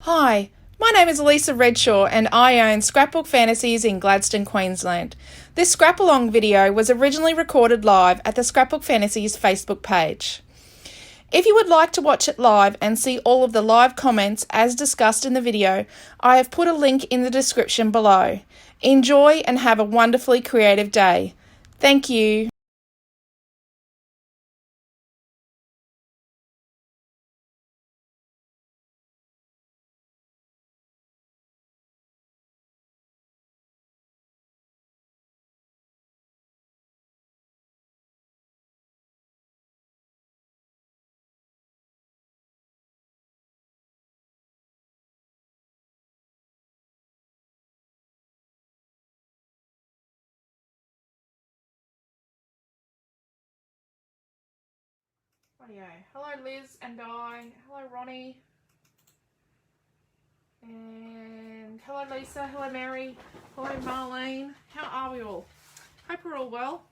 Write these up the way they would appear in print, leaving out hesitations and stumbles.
Hi, my name is Alicia Redshaw and I own Scrapbook Fantasies in Gladstone, Queensland. This scrap-along video was originally recorded live at the Scrapbook Fantasies Facebook page. If you would like to watch it live and see all of the live comments as discussed in the video, I have put a link in the description below. Enjoy and have a wonderfully creative day. Thank you. Rightio. Hello Liz and Di. Hello Ronnie. And hello Lisa. Hello Mary. Hello Marlene. How are we all? Hope we're all well.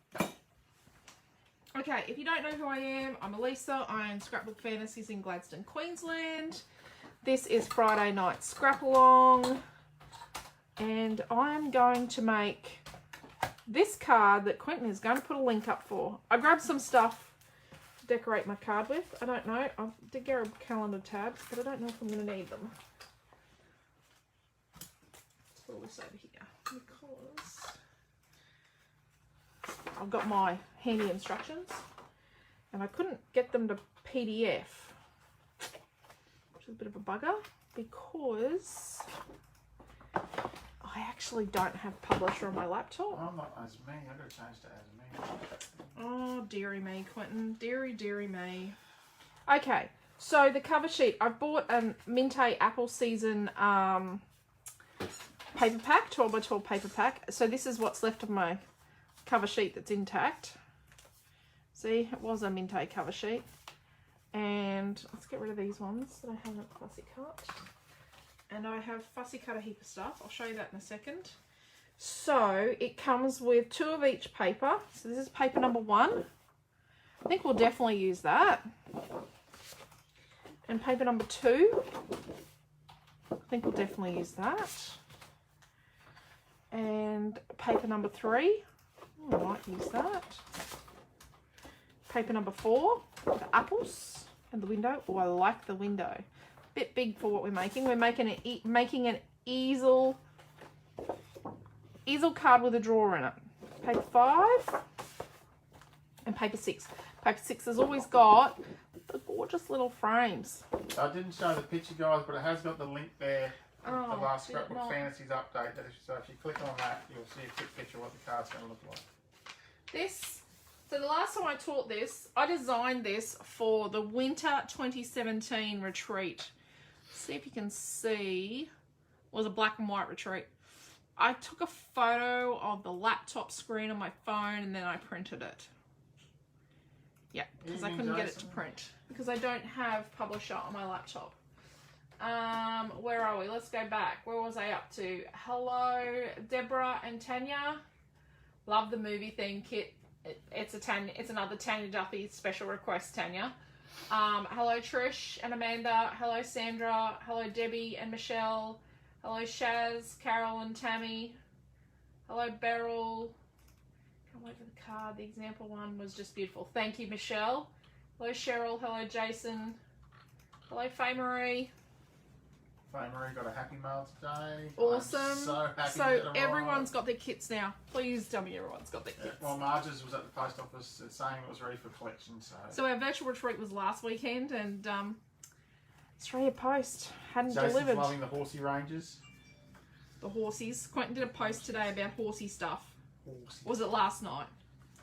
Okay, if you don't know who I am, I'm Elisa. I own Scrapbook Fantasies in Gladstone, Queensland. This is Friday night scrap along. And I'm going to make this card that Quentin is going to put a link up for. I grabbed some stuff to decorate my card with. I don't know. I did get a calendar tabs, but I don't know if I'm going to need them. Let's put all this over here because I've got my handy instructions and I couldn't get them to PDF, which is a bit of a bugger because I actually don't have Publisher on my laptop. I'm not as me. I've got to change to as me. Oh, dearie me, Quentin. Dearie me. Okay, so the cover sheet. I've bought a Mintay Apple Season paper pack, 12 by 12 paper pack. So this is what's left of my cover sheet that's intact. See, it was a Mintay cover sheet. And let's get rid of these ones that I haven't fussy cut. And I have fussy cut a heap of stuff. I'll show you that in a second. So it comes with 2 of each paper. So this is paper number 1. I think we'll definitely use that. And paper number 2. I think we'll definitely use that. And paper number 3. I might use that. Paper number 4, the apples and the window. Oh, I like the window. Bit big for what we're making. We're making an easel card with a drawer in it. Paper 5 and paper 6. Paper 6 has always got the gorgeous little frames. I didn't show the picture, guys, but it has got the link there. Oh, the last Scrapbook Fantasies update. So if you click on that, you'll see a quick picture of what the card's going to look like. So the last time I taught this, I designed this for the winter 2017 retreat. See if you can see. It was a black and white retreat. I took a photo of the laptop screen on my phone and then I printed it. Yeah, because I couldn't get it to print because I don't have Publisher on my laptop. Where are we? Let's go back. Where was I up to? Hello, Deborah and Tanya. Love the movie theme kit. It's another Tanya Duffy special request, Tanya. Hello, Trish and Amanda. Hello, Sandra. Hello, Debbie and Michelle. Hello, Shaz, Carol and Tammy. Hello, Beryl. Can't wait for the card. The example one was just beautiful. Thank you, Michelle. Hello, Cheryl. Hello, Jason. Hello, Faye Marie. Faye Marie got a happy mail today. Awesome. I'm so happy. So everyone's got their kits now. Please tell me everyone's got their kits. Well, Marge's was at the post office saying it was ready for collection. So our virtual retreat was last weekend and Australia Post hadn't Jason's delivered. loving the horsey ranges. The horsies. Quentin did a post today about horsey stuff. Horsey. Was it last night?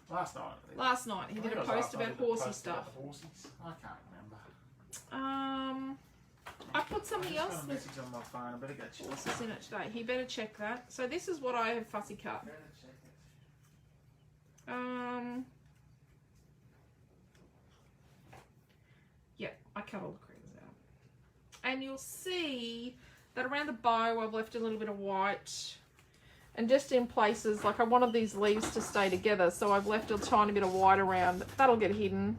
Last night. Last night. He did a post about horsey stuff. Horsies. I can't remember. I put something else. Got a message on my phone. I better go check. What's in it today? He better check that. So this is what I have fussy cut. Better check it. Yeah, I cut all the creases out. And you'll see that around the bow I've left a little bit of white. And just in places, like I wanted these leaves to stay together, so I've left a tiny bit of white around. That'll get hidden.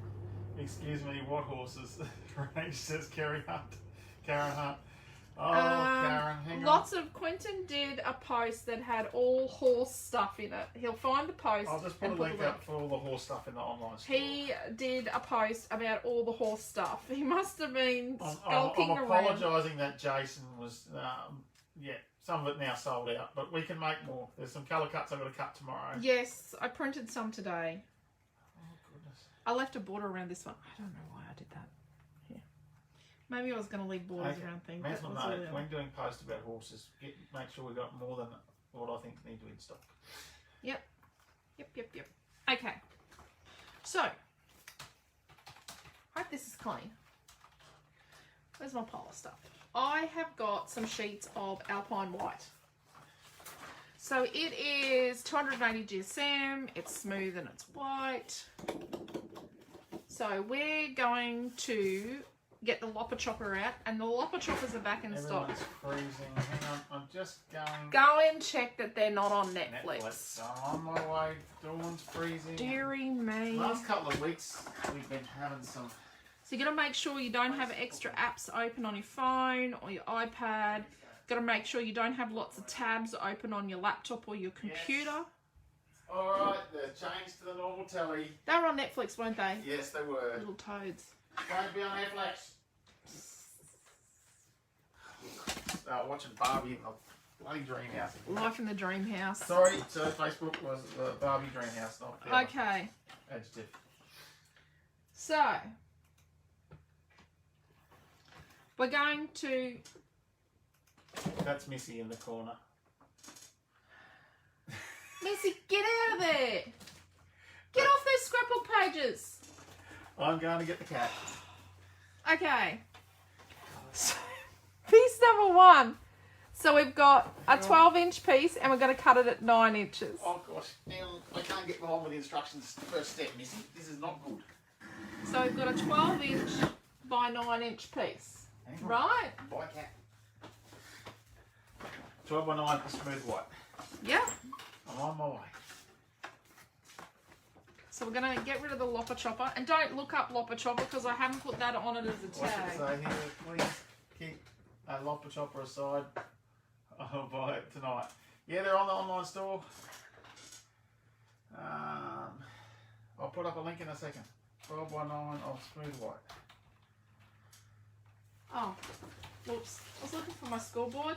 Excuse me, what horses? Range says Karen Hunt. Oh, Karen, hang lots of Quentin did a post that had all horse stuff in it. He'll find the post. on. I'll just put a link up for all the horse stuff in the online store. He did a post about all the horse stuff. He must have been skulking I'm around. apologising that Jason was, some of it now sold out, but we can make more. There's some colour cuts I've got to cut tomorrow. Yes, I printed some today. Oh, goodness. I left a border around this one. I don't know why I did that. Yeah. Maybe I was going to leave borders around things. Mental note, when doing posts about horses, make sure we've got more than what I think need to be in stock. Yep. Okay. So, hope this is clean. Where's my pile of stuff? I have got some sheets of Alpine White. So it is 280 GSM, it's smooth and it's white. So we're going to get the lopper chopper out, and the lopper choppers are back in stock. Everyone's freezing. Hang on, I'm just going. Go and check that they're not on Netflix. I'm on my way. Dawn's freezing. Deary me. Last couple of weeks, we've been having some. So you got to make sure you don't have extra apps open on your phone or your iPad. Got to make sure you don't have lots of tabs open on your laptop or your computer. Yes. All right, they're changed to the normal telly. They were on Netflix, weren't they? Yes, they were. Little toads. Won't be on Netflix. Watching Barbie in the bloody dream house. Life in the dream house. Sorry, so Facebook was the Barbie dream house, not the other Okay. adjective. So we're going to. That's Missy in the corner. Missy, get out of there! Get off those scrapbook pages. I'm going to get the cat. Okay. So, piece number 1. So we've got a 12-inch piece, and we're going to cut it at 9 inches. Oh gosh, now I can't get behind with the instructions. First step, Missy. This is not good. So we've got a 12-inch by 9-inch piece, right? Bye, cat. 12 by 9 for smooth white. Yep. I'm on my way. So we're going to get rid of the lopper chopper. And don't look up lopper chopper because I haven't put that on it as a What's it tag. say here? Please keep a lopper chopper aside. I'll buy it tonight. Yeah, they're on the online store. I'll put up a link in a second. 12 by 9 of smooth white. Oh, whoops. I was looking for my scoreboard,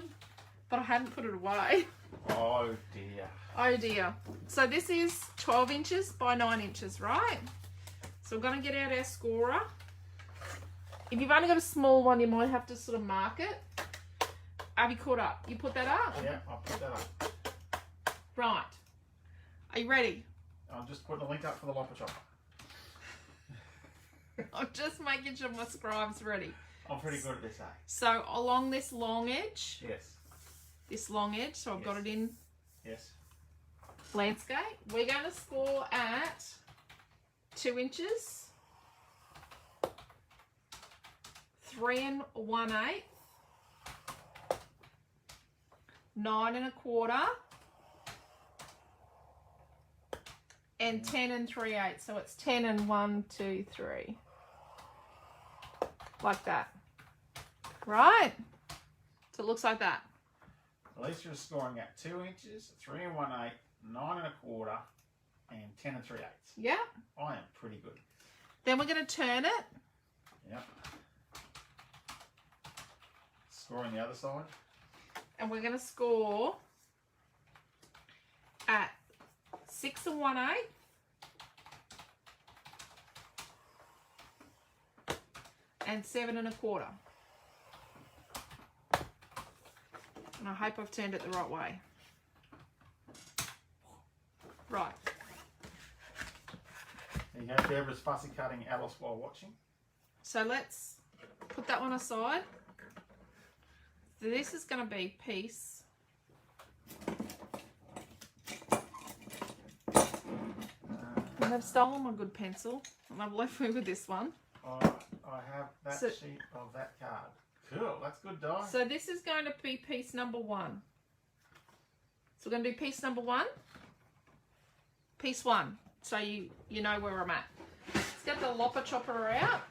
but I hadn't put it away. Oh dear. Oh dear. So this is 12 inches by 9 inches, right? So we're going to get out our scorer. If you've only got a small one, you might have to sort of mark it. Have you caught up? You put that up? Yeah, I'll put that up. Right. Are you ready? I'm just putting a link up for the lopper chopper. I'm just making sure my scribe's ready. I'm pretty good at this, eh? So along this long edge, Yes. this long edge, so I've got it in Yes. landscape, we're going to score at 2 inches, 3 1/8, 9 1/4, and 10 3/8. So it's 10 and 1, 2, 3. Like that. Right? So it looks like that. Alicia is scoring at 2 inches, 3 1/8, 9 1/4, and 10 3/8. Yeah. I am pretty good. Then we're going to turn it. Yep. Scoring the other side. And we're going to score at 6 1/8. And 7 1/4. And I hope I've turned it the right way. Right. There you go. Deborah's fussy cutting Alice while watching. So let's put that one aside. So this is going to be piece. And they've stolen my good pencil. And I've left me with this one. I have that sheet of that card. Cool, that's good, Di. So this is going to be piece number 1. So we're going to do piece number 1. Piece 1. So you know where I'm at. Let's get the lopper chopper out.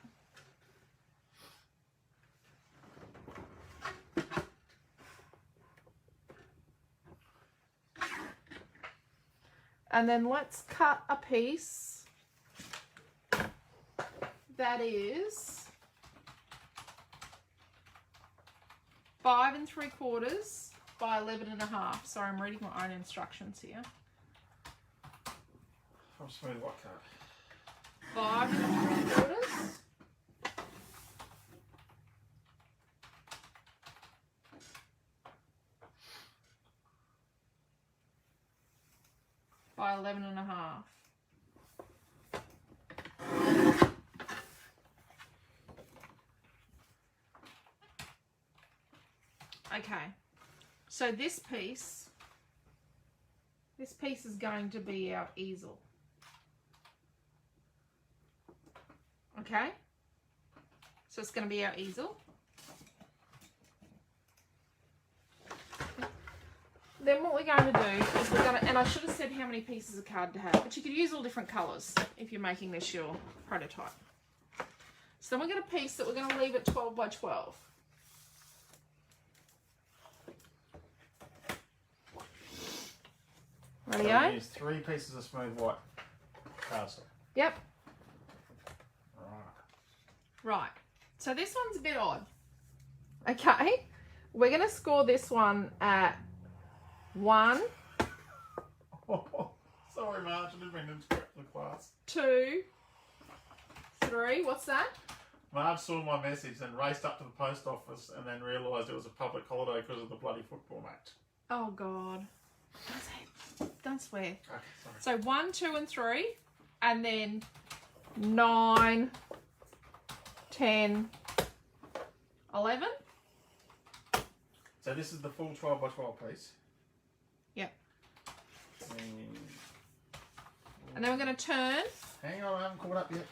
And then let's cut a piece that is 5 3/4 by 11 1/2. Sorry, I'm reading my own instructions here. From smooth white card. 5 3/4 by 11 1/2. Okay, so this piece is going to be our easel. Okay, so it's going to be our easel. Then what we're going to do is we're going to, and I should have said how many pieces of card to have, but you could use all different colours if you're making this your prototype. So then we're going to piece that we're going to leave at 12 by 12. Ready, So we use 3 pieces of smooth white cardstock. Yep. Right. Right. So this one's a bit odd. Okay. We're going to score this one at 1, Sorry, Marge, I didn't mean to interrupt the class. 2, 3. What's that? Marge saw my message and raced up to the post office and then realised it was a public holiday because of the bloody football match. Oh, God. Don't swear. Okay, sorry. So 1, 2, and 3. And then 9, 10, 11. So this is the full 12 by 12 piece. Yep. And And then we're going to turn. hang on, I haven't caught up yet.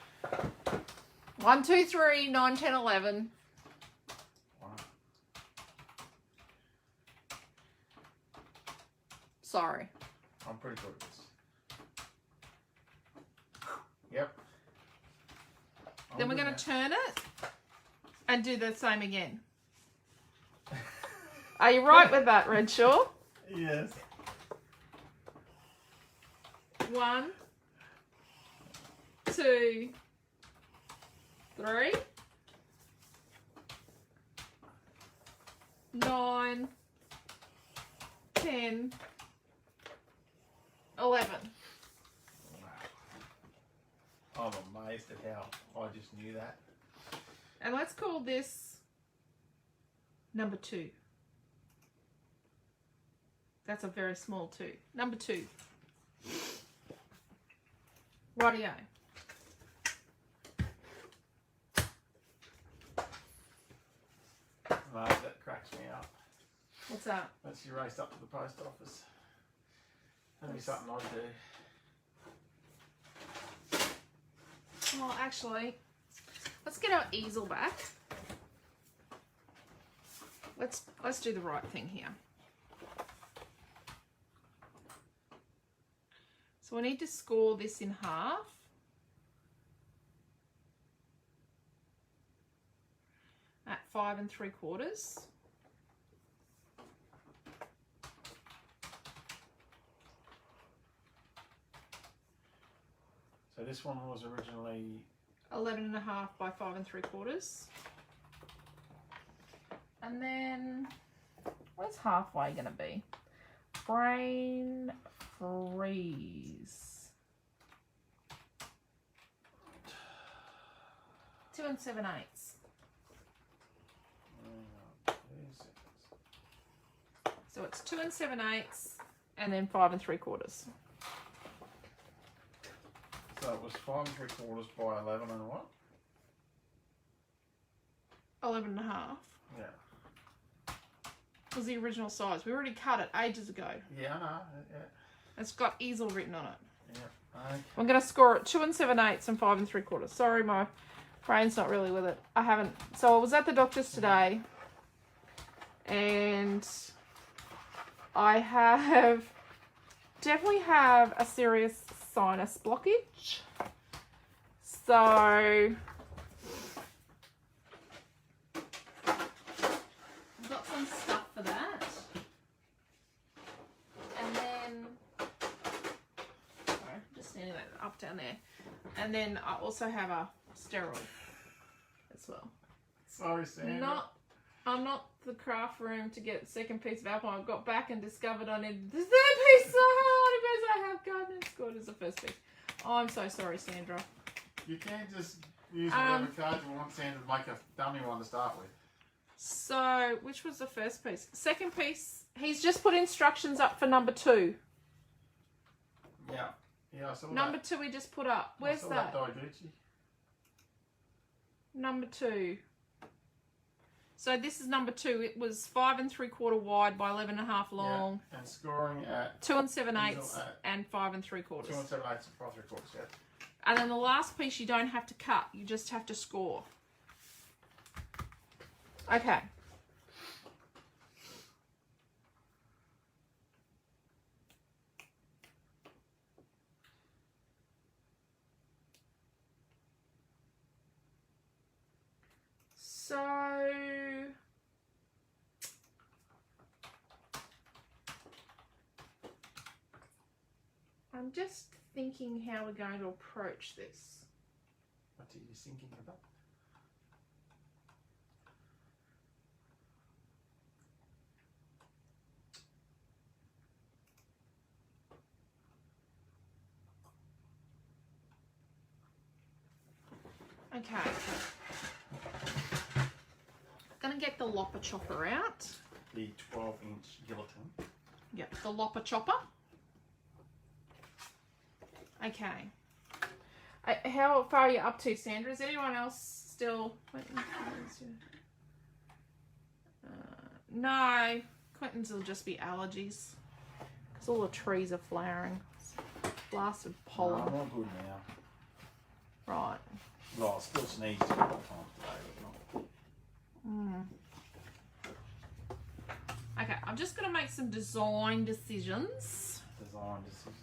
1, 2, 3, 9, 10, 11. Wow. Sorry. I'm pretty good at this. Yep. Then we're going to turn it and do the same again. Are you right with that, Redshaw? Yes. 1, 2, 3, 9, 10, 11. Wow. I'm amazed at how I just knew that. And let's call this number 2. That's a very small 2. Number 2. Rightio. Marge, that cracks me up. What's that? That's you raced up to the post office. That'd be something I'd do. Well, actually, let's get our easel back. Let's do the right thing here. So we need to score this in half. At 5 3/4. So this one was originally 11 1/2 by 5 3/4. And then, where's halfway going to be? Brain freeze. 2 7/8. 2 seconds. So it's 2 7/8 and then 5 3/4. So it was 5 3/4 by 11 and what? 11 1/2 Yeah. was the original size. We already cut it ages ago. Yeah, I know. Yeah. It's got easel written on it. Yeah. Okay. I'm going to score it 2 7/8 and 5 3/4. Sorry, my brain's not really with it. I haven't. So I was at the doctor's today, and I definitely have a serious sinus blockage. So I've got some stuff for that. And then down there. And then I also have a steroid as well. Sorry, Sandra. I'm not the craft room to get the second piece of apple. I got back and discovered I needed the third piece. So how many pieces I have? God, it's good as the first piece. Oh, I'm so sorry, Sandra. You can't just use whatever card you want, Sandra, to make a dummy one to start with. So, which was the first piece? Second piece, he's just put instructions up for number 2. Yeah. Yeah, I saw Number that. 2 we just put up. Where's I saw that? Gucci. Number 2. So this is number 2. It was 5 3/4 wide by 11.5 long. Yeah. And scoring at 2 7/8 and 5 3/4. 2 7/8 and 5 3/4. Yeah. And then the last piece you don't have to cut. You just have to score. Okay. So I'm just thinking how we're going to approach this. What are you thinking about? Okay. Gonna get the lopper chopper out. The 12-inch guillotine. Yep, the lopper chopper. Okay. How far are you up to, Sandra? Is anyone else still... no. Quentin's will just be allergies. Because all the trees are flowering. Blasted pollen. No, I'm all good now. Right. Well, I still sneeze a couple of times today, but not. Okay, I'm just going to make some design decisions. Design decisions.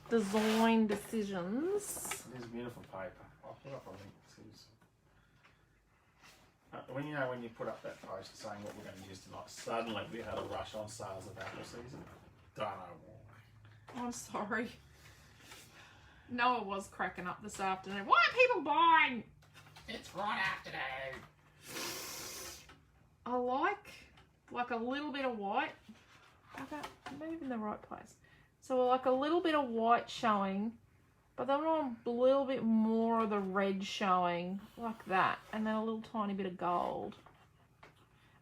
Design decisions. It is beautiful paper. I'll put up a link to this. When you put up that post saying what we're going to use tonight, suddenly we had a rush on sales of apple season. Don't know why. I'm sorry. Noah was cracking up this afternoon. Why are people buying? It's right afternoon. I like a little bit of white. Okay, maybe in the right place. So like a little bit of white showing, but then I want a little bit more of the red showing, like that, and then a little tiny bit of gold.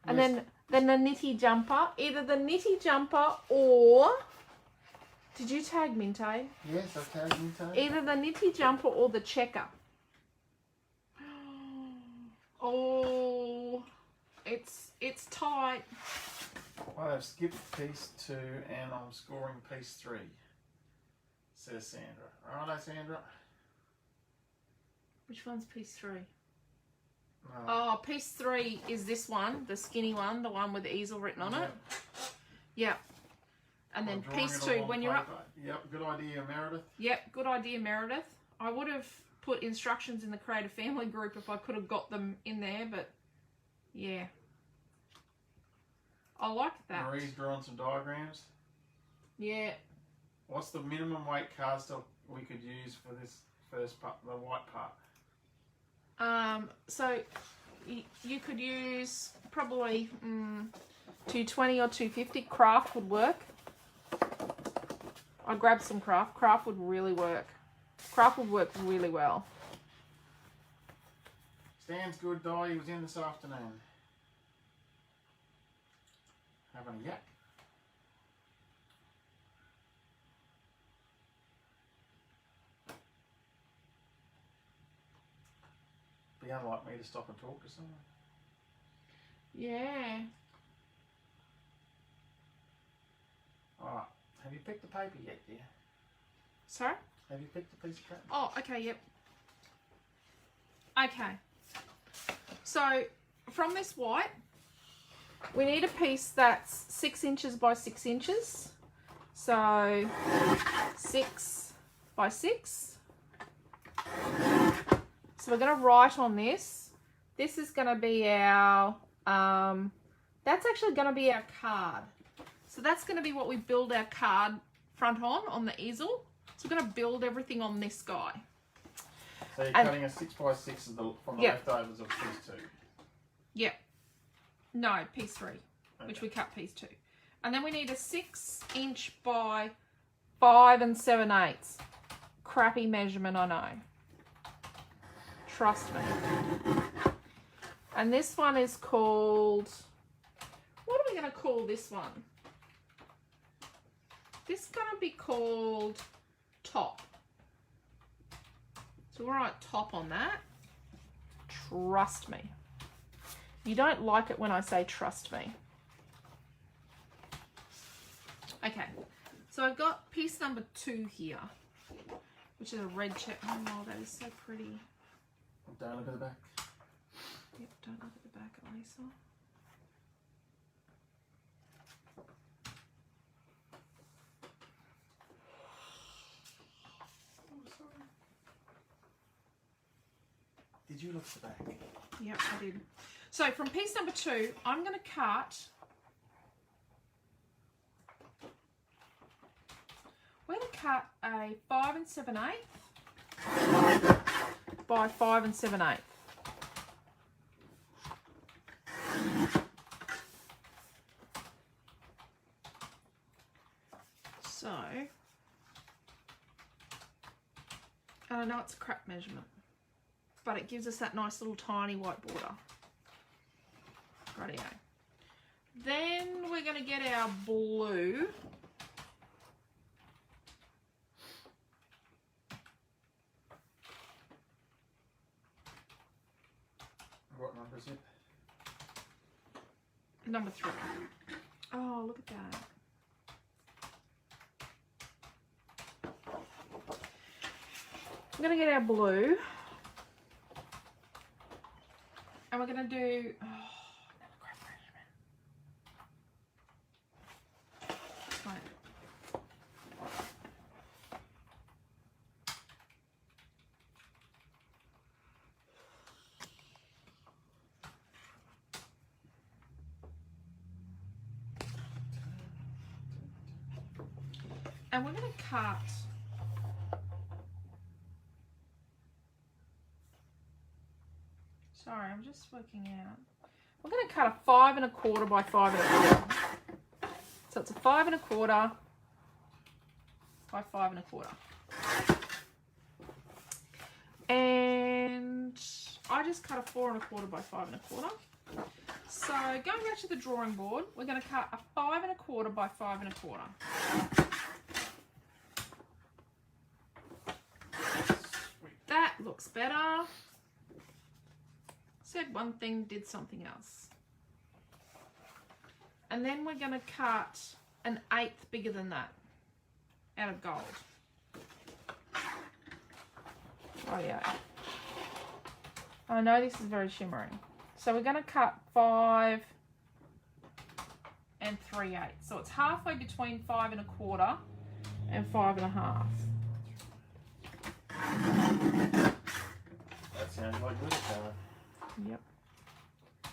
And Yes. then the nitty jumper, either the nitty jumper or, did you tag Mintay? Yes, I tagged Mintay. Either the nitty jumper or the checker. Oh, it's tight. Well, I've skipped piece 2 and I'm scoring piece 3, says Sandra. Righto, Sandra? Which one's piece 3? No. Oh, piece 3 is this one, the skinny one, the one with the easel written on it. Yep. And then I'm drawing piece it 2, all on when you're up. paper. Yep, good idea, Meredith. Yep, good idea, Meredith. I would have put instructions in the Creative Family group if I could have got them in there, but yeah. I like that. Marie's drawing some diagrams. Yeah. What's the minimum weight cardstock we could use for this first part, the white part? So you could use probably 220 or 250. Craft would work. I grabbed some craft. Craft would really work. Craft would work really well. Stan's good, Di. He was in this afternoon. Having a yak. Be unlike me to stop and talk to someone. Yeah. Alright. Have you picked the paper yet, dear? Sorry? Have you picked the piece of paper? Oh, okay, yep. Okay. So, from this white, we need a piece that's 6 inches by 6 inches. So, 6 by 6. So we're going to write on this. This is going to be our, that's actually going to be our card. So that's going to be what we build our card front on the easel. So we're going to build everything on this guy. So you're cutting a 6x6 from the leftovers of piece 2. Yep. No, piece 3, which we cut piece 2. And then we need a 6 inch by 5 7/8. Crappy measurement, I know. Trust me. And this one is called, what are we going to call this one? This is going to be called Top. So we'll write Top on that. Trust me. You don't like it when I say trust me. Okay, so I've got piece number 2 here, which is a red check. Oh, that is so pretty. Don't look at the back. Yep, don't look at the back, Alicia. Oh, sorry. Did you look at the back? Yep, I did. So from piece number 2, I'm going to cut. We're going to cut a 5 7/8 by 5 7/8. So, and I know it's a crap measurement, but it gives us that nice little tiny white border. Rightio. Then we're going to get our blue. What number is it? Number 3. Oh, look at that. We're going to get our blue. And we're going to do... Oh, another crap measurement. Right. And we're going to cut... Sorry, I'm just working out. We're going to cut a 5 1/4 by 5 1/4. So it's a 5 1/4 by 5 1/4. And I just cut a 4 1/4 by 5 1/4. So going back to the drawing board, we're going to cut a 5 1/4 by 5 1/4. That looks better. Said one thing, did something else. And then we're going to cut an 1/8 bigger than that out of gold. Oh yeah. I know this is very shimmering. So we're going to cut 5 3/8. So it's halfway between 5 1/4 and 5 1/2. That sounds like glitter colour. Yep.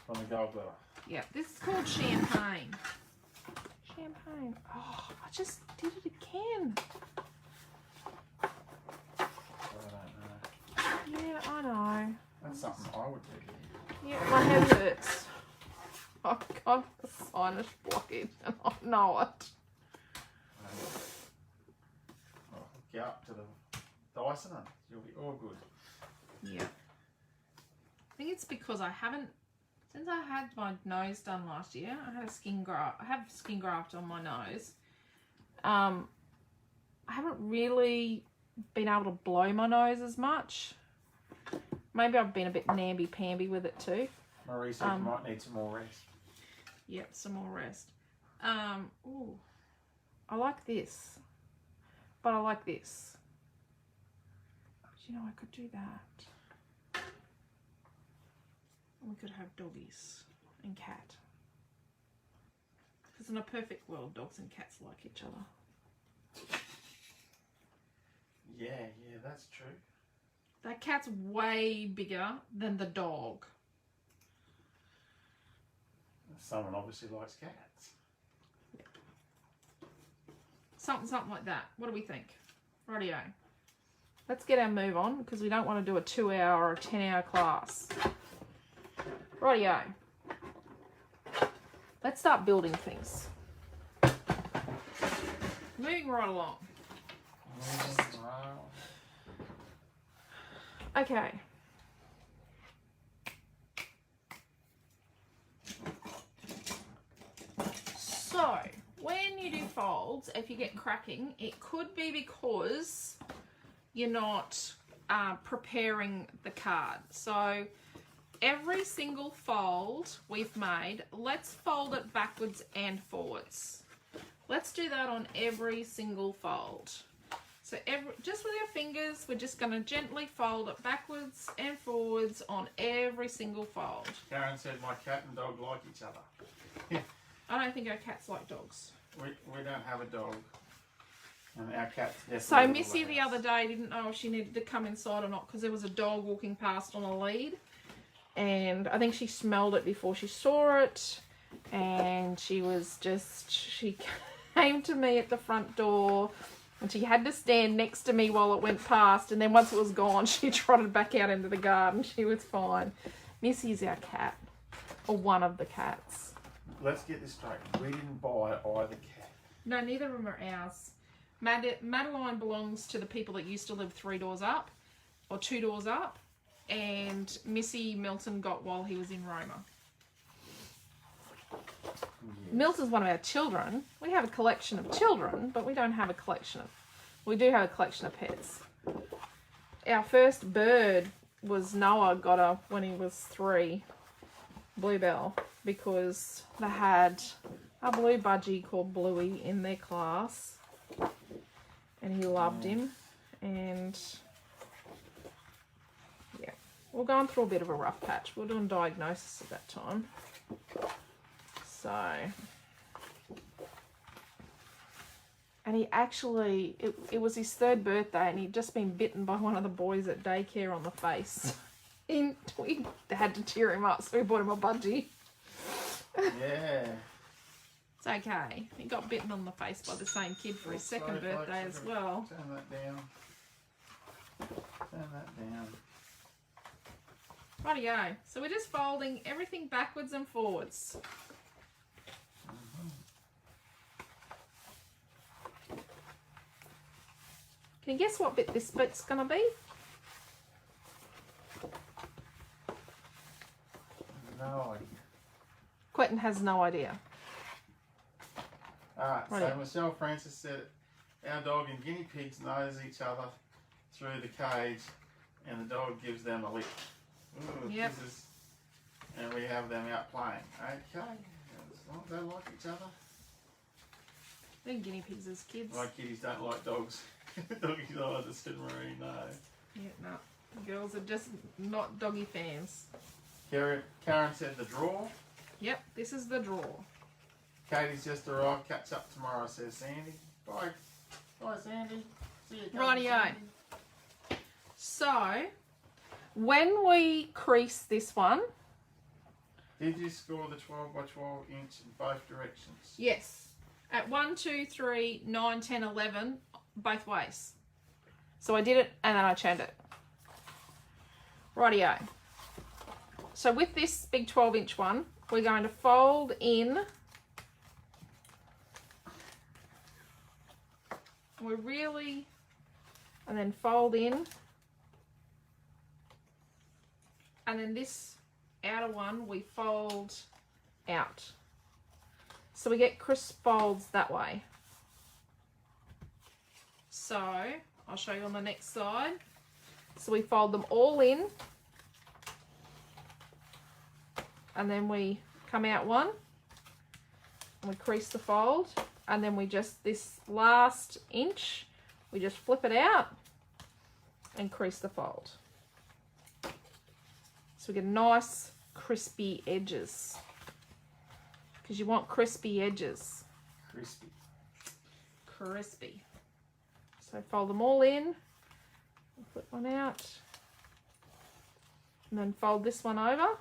From the gold glitter. Yep. This is called champagne. Champagne. Oh, I just did it again. I don't know. Yeah, I know. That's something I would do. Yeah, my head hurts. I've got a sinus blockage and I know it. I'll hook you up to the Dyson and you'll be all good. Yeah. I think it's because I haven't, since I had my nose done last year, I had a skin graft. I have skin graft on my nose. I haven't really been able to blow my nose as much. Maybe I've been a bit namby-pamby with it too. Marie said you might need some more rest. Yep, some more rest. Ooh, I like this, but I like this. You know, I could do that. We could have doggies and cat. Because in a perfect world, dogs and cats like each other. Yeah, that's true. That cat's way bigger than the dog. Someone obviously likes cats. Something like that. What do we think? Rightio. let's get our move on because we don't want to do a 2-hour or a 10-hour class. Rightio. Let's start building things. Moving right along. Okay. So, when you do folds, if you get cracking, it could be because you're not preparing the card. So, every single fold we've made, let's fold it backwards and forwards. Let's do that on every single fold. So just with our fingers, we're just going to gently fold it backwards and forwards on every single fold. Karen said my cat and dog like each other. I don't think our cats like dogs. We don't have a dog. And our cat's So Missy the other day didn't know if she needed to come inside or not because there was a dog walking past on a lead. And I think she smelled it before she saw it. And she came to me at the front door. And she had to stand next to me while it went past. And then once it was gone, she trotted back out into the garden. She was fine. Missy's our cat. Or one of the cats. Let's get this straight. We didn't buy either cat. No, neither of them are ours. Madeline belongs to the people that used to live 3 doors up. Or 2 doors up. And Missy Milton got while he was in Roma. Yes. Milton's one of our children. We have a collection of children, but we don't have a collection of... We do have a collection of pets. Our first bird was Noah got her when he was 3, Bluebell, because they had a blue budgie called Bluey in their class, and he loved him, and yeah, we're going through a bit of a rough patch. We were doing diagnosis at that time. So, and he actually, it was his 3rd birthday and he'd just been bitten by one of the boys at daycare on the face. We had to cheer him up, so we bought him a budgie. Yeah. It's okay. He got bitten on the face by the same kid for his 2nd birthday as well. Turn that down. Turn that down. Rightio. So we're just folding everything backwards and forwards. Can you guess what bit this bit's going to be? No idea. Quentin has no idea. Alright, so Michelle Francis said our dog and guinea pigs nose each other through the cage and the dog gives them a lick. Ooh, yep. And we have them out playing. Okay. They like each other. They're guinea pigs as kids. My kitties don't like dogs. Doggies either, said Marie, no. Yeah, no. The girls are just not doggy fans. Karen said the drawer. Yep, this is the drawer. Katie's just arrived. Catch up tomorrow, says Sandy. Bye. Bye, Sandy. See you. Rightio. So, when we crease this one... Did you score the 12 by 12 inch in both directions? Yes. At 1, 2, 3, 9, 10, 11, both ways. So I did it and then I turned it. Rightio. So with this big 12-inch one, we're going to fold in. And then fold in. And then this outer one, we fold out. So we get crisp folds that way. So I'll show you on the next side. So we fold them all in. And then we come out one. And we crease the fold. And then we just, this last inch, we just flip it out and crease the fold. So we get nice crispy edges. Because you want crispy edges. Crispy. Crispy. So fold them all in. Flip one out. And then fold this one over.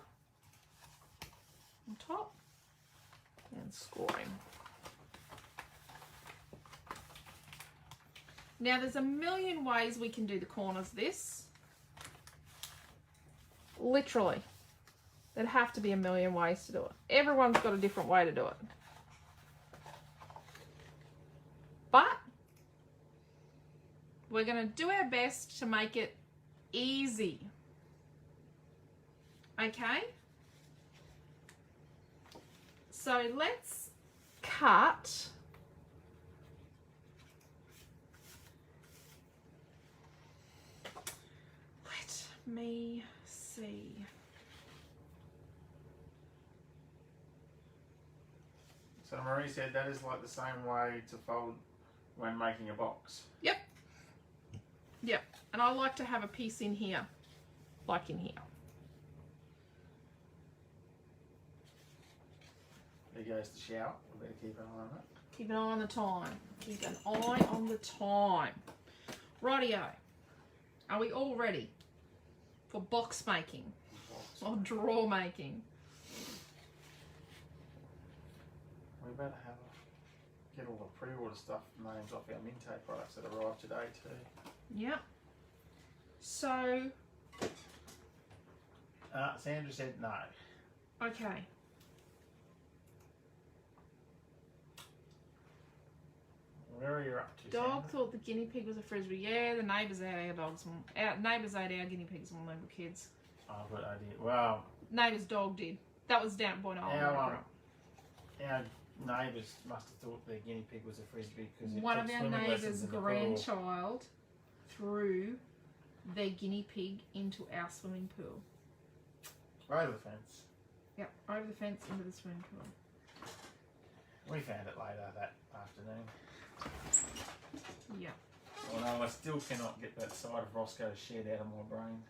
On top. And score him. Now, there's a million ways we can do the corners of this. Literally. There'd have to be a million ways to do it. Everyone's got a different way to do it. But we're going to do our best to make it easy. Okay? So let's cut. Let me see. So Marie said that is like the same way to fold when making a box. Yep. Yep. And I like to have a piece in here, like in here. There goes the shout. We better keep an eye on it. Keep an eye on the time. Keep an eye on the time. Rightio. Are we all ready for box making or drawer making? We better get all the pre-order stuff names off our Mintay products that arrived today too. Yep. So. Sandra said no. Okay. Where are you up to, Dog Sandra? thought the guinea pig was a frisbee. Yeah, the neighbours ate our dogs. Our neighbours ate our guinea pigs when we were kids. Oh, good idea. Well, Neighbour's dog did. That was down at Boyne Island. our neighbours must have thought their guinea pig was a frisbee because One of our neighbours' grandchild threw their guinea pig into our swimming pool. Over the fence. Yep, over the fence into the swimming pool. We found it later that afternoon. Yeah. Although I still cannot get that side of Roscoe's shed out of my brain.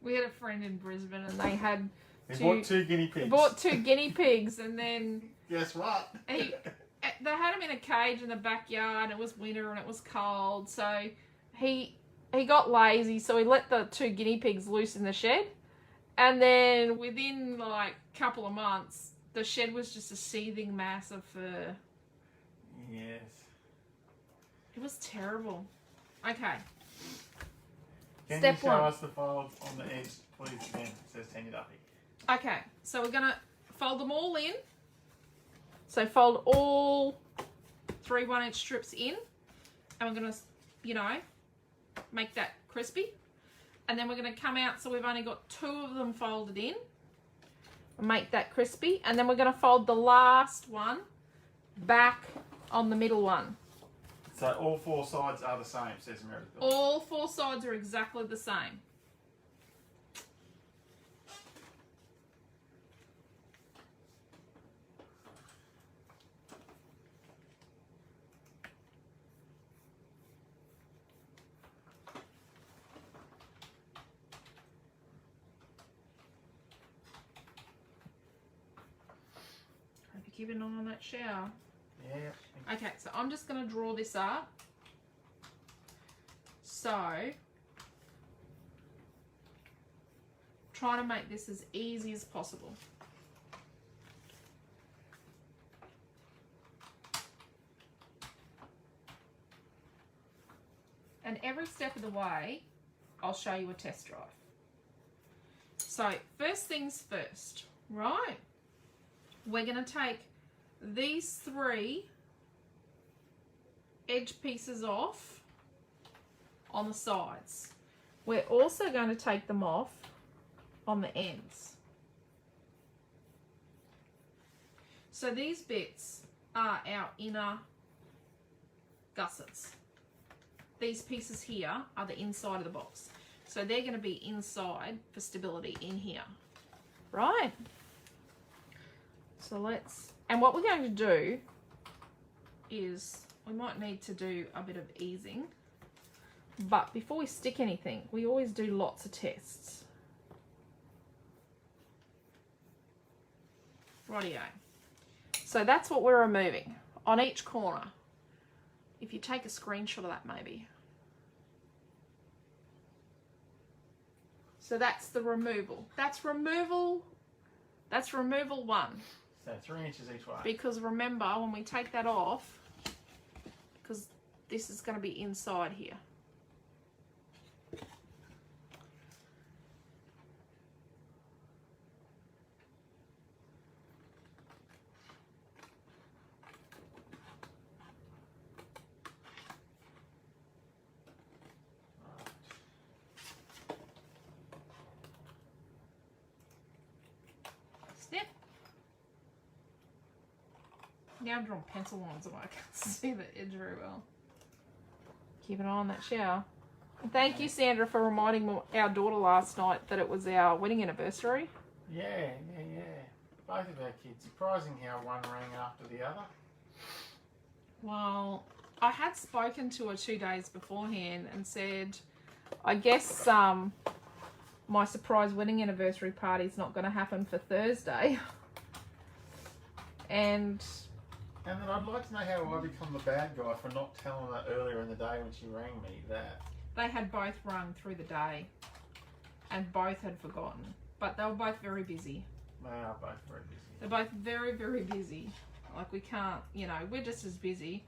We had a friend in Brisbane and they had bought two guinea pigs. Bought two guinea pigs and then guess what? they had them in a cage in the backyard. It was winter and it was cold, so he got lazy, so he let the two guinea pigs loose in the shed, and then within like a couple of months the shed was just a seething mass of fur. Yes. It was terrible. Okay. Can Step you show one. us the folds on the edge, please, again? It says Tanya Duffy. Okay, so we're going to fold them all in. So fold all 3 1-inch strips in. And we're going to, make that crispy. And then we're going to come out, so we've only got 2 of them folded in. Make that crispy. And then we're going to fold the last one back on the middle one. So all 4 sides are the same, says Meredith. All 4 sides are exactly the same. Hope you're keeping on that shower. Yeah. Okay, so I'm just going to draw this up. So, trying to make this as easy as possible. And every step of the way, I'll show you a test drive. So, first things first, right? We're going to take these 3 edge pieces off on the sides. We're also going to take them off on the ends. So these bits are our inner gussets. These pieces here are the inside of the box. So they're going to be inside for stability in here. Right? So and what we're going to do is, we might need to do a bit of easing, but before we stick anything, we always do lots of tests. Rightio. So that's what we're removing on each corner. If you take a screenshot of that maybe. So that's the removal. That's removal 1. So 3 inches each way. Because remember, when we take that off, because this is going to be inside here. Snip. Now I'm drawing pencil lines so I can see the edge very well. Keep an eye on that shower. And thank you, Sandra, for reminding our daughter last night that it was our wedding anniversary. Yeah. Both of our kids. Surprising how one rang after the other. Well, I had spoken to her 2 days beforehand and said, I guess my surprise wedding anniversary party is not going to happen for Thursday. And then I'd like to know how I become the bad guy for not telling her earlier in the day when she rang me that. They had both rung through the day and both had forgotten. But they were both very busy. They are both very busy. They're both very, very busy. Like we can't, we're just as busy.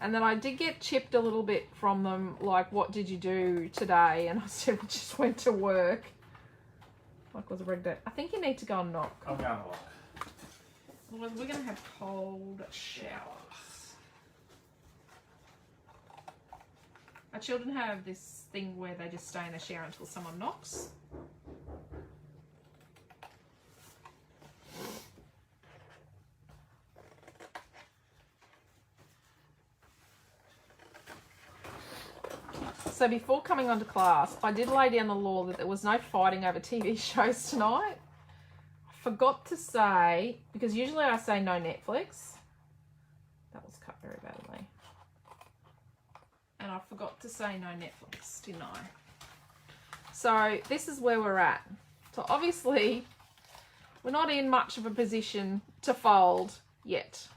And then I did get chipped a little bit from them, like, what did you do today? And I said, we just went to work. Like, it was a rig day. I think you need to go and knock. I'm going to lock. Otherwise, we're going to have cold showers. Our children have this thing where they just stay in the shower until someone knocks. So before coming on to class, I did lay down the law that there was no fighting over TV shows tonight. I forgot to say, because usually I say no Netflix. That was cut very badly. And I forgot to say no Netflix, didn't I? So this is where we're at. So obviously, we're not in much of a position to fold yet.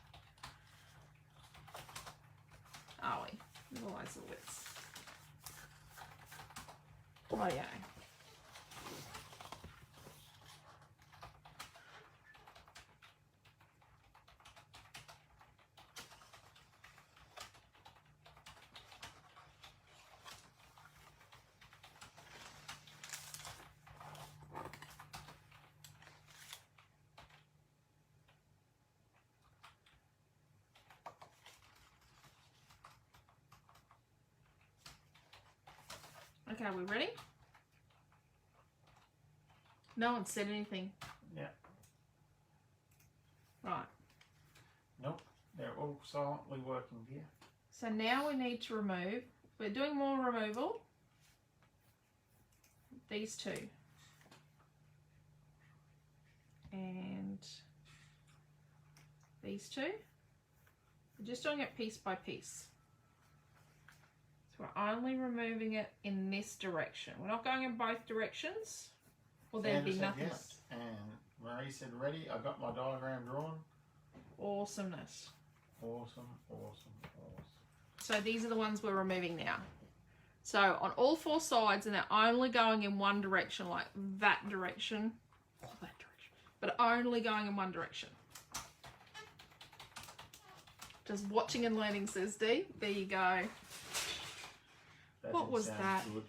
Are we? Realize the widths. Oh yeah. Okay, are we ready? No one said anything. Yeah. Right. Nope. They're all silently working here. So now we need to remove. We're doing more removal. These two. And these two. We're just doing it piece by piece. So we're only removing it in this direction. We're not going in both directions. Well, there'd be nothing left. And Marie said, ready. I got my diagram drawn. Awesomeness. Awesome. So these are the ones we're removing now. So on all four sides, and they're only going in one direction, like that direction, or that direction, but only going in one direction. Just watching and learning, says Dee. There you go. What was that? Good.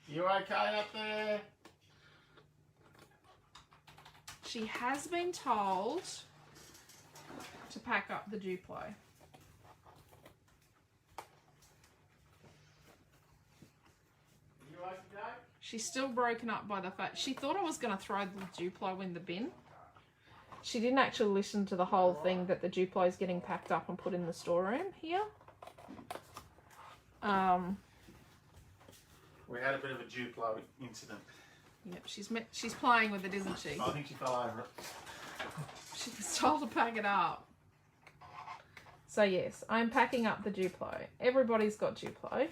You okay up there? She has been told to pack up the Duplo. You okay? She's still broken up by the fact she thought I was going to throw the Duplo in the bin. She didn't actually listen to the whole thing that the Duplo is getting packed up and put in the storeroom here. We had a bit of a Duplo incident. Yep, she's playing with it, isn't she? I think she fell over it. She was told to pack it up. So yes, I'm packing up the Duplo. Everybody's got Duplo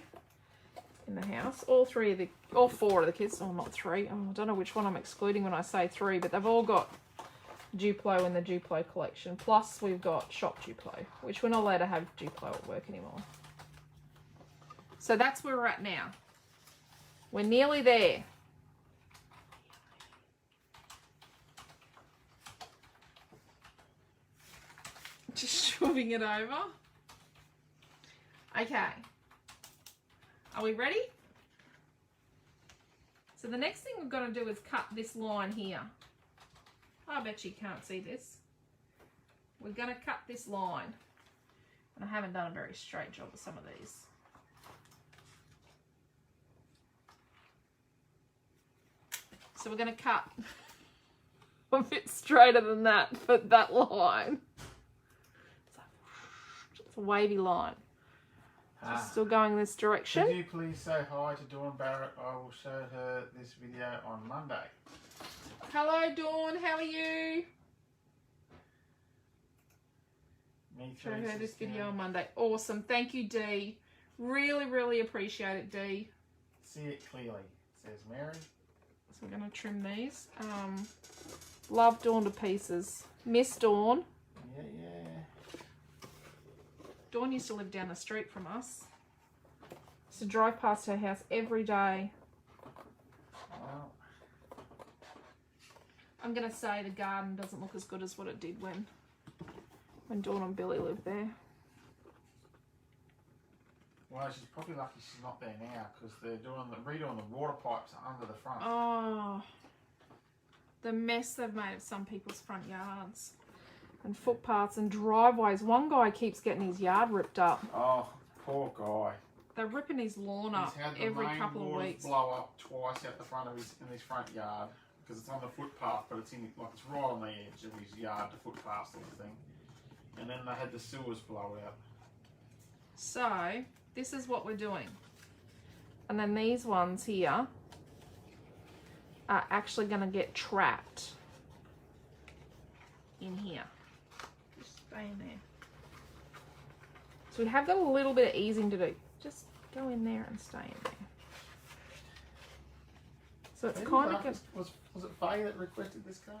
in the house. All four of the kids. Oh, not three. Oh, I don't know which one I'm excluding when I say three, but they've all got Duplo in the Duplo collection. Plus, we've got shop Duplo, which we're not allowed to have Duplo at work anymore. So that's where we're at now. We're nearly there. moving it over. Okay. Are we ready? So the next thing we've got to do is cut this line here. I bet you can't see this. We're going to cut this line. And I haven't done a very straight job of some of these. So we're going to cut a bit straighter than that for that line. It's a wavy line. Still going this direction. Could you please say hi to Dawn Barrett? I will show her this video on Monday. Hello Dawn, how are you? Me Show too, her this sister. video on Monday. Awesome, thank you Dee. Really, really appreciate it Dee. See it clearly, says Mary. So we're going to trim these. Love Dawn to pieces. Miss Dawn. Yeah. Dawn used to live down the street from us. Used to drive past her house every day. Well, I'm going to say the garden doesn't look as good as what it did when Dawn and Billy lived there. well, she's probably lucky she's not there now because they're redoing the water pipes under the front. Oh, the mess they've made of some people's front yards. And footpaths and driveways. One guy keeps getting his yard ripped up. Oh, poor guy. They're ripping his lawn up He's had the every main couple of waters weeks. blow up twice out the front of his front yard because it's on the footpath, but it's right on the edge of his yard, the footpath sort of thing. And then they had the sewers blow out. So, this is what we're doing. And then these ones here are actually going to get trapped in here. Just stay in there. So we have got a little bit of easing to do. Just go in there and stay in there. So it's kind of good. Was it Faye that requested this card?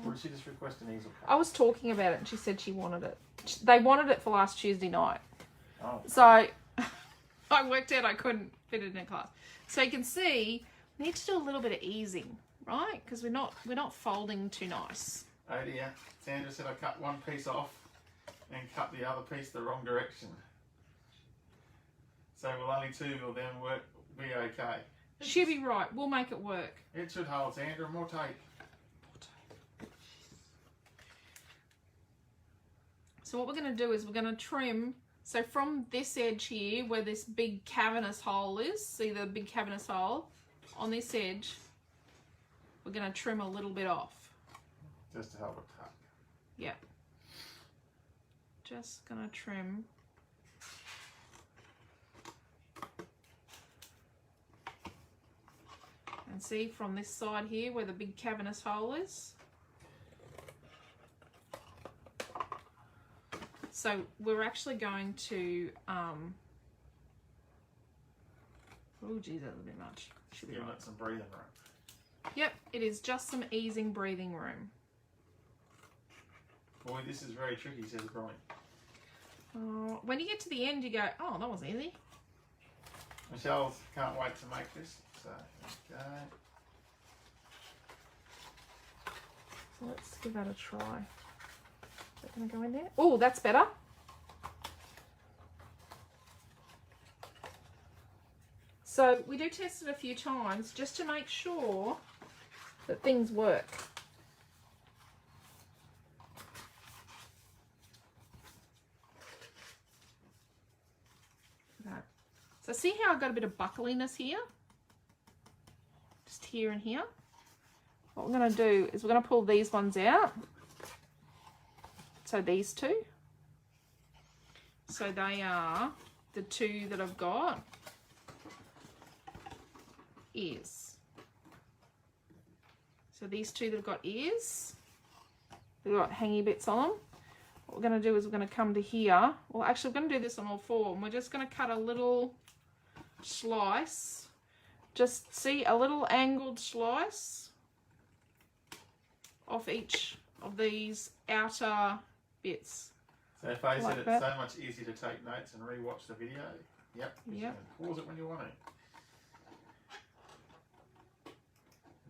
Or did she just request an easel card? I was talking about it and she said she wanted it. They wanted it for last Tuesday night. Oh. So I worked out I couldn't fit it in a class. So you can see, we need to do a little bit of easing, right? Because we're not folding too nice. Oh dear. Sandra said I cut one piece off and cut the other piece the wrong direction. So will only two of them be okay? She'll be right. We'll make it work. It should hold, Sandra. More tape. So what we're going to do is we're going to trim. So from this edge here, where this big cavernous hole is, see the big cavernous hole? On this edge, we're going to trim a little bit off. Just to help it tuck. Yep. Just going to trim. And see from this side here where the big cavernous hole is. So we're actually going to, oh geez, that's a bit much. Should be Give right. it some breathing room. Yep, it is just some easing breathing room. Boy, this is very tricky, says Brian. When you get to the end, you go, oh, that was easy. Michelle can't wait to make this. So, okay. So let's give that a try. Is that going to go in there? Oh, that's better. So we do test it a few times just to make sure that things work. Okay. So see how I've got a bit of buckliness here? Just here and here. What we're going to do is we're going to pull these ones out. So these two. So they are the two that I've got. Ears. So these two that have got ears. They've got hangy bits on them. What we're going to do is we're going to come to here. Well, actually, we're going to do this on all four. And we're just going to cut a little slice. Just see a little angled slice off each of these outer bits. So if I Like said that. it's so much easier to take notes and re-watch the video. Yep. You Yep. can pause it when you want to.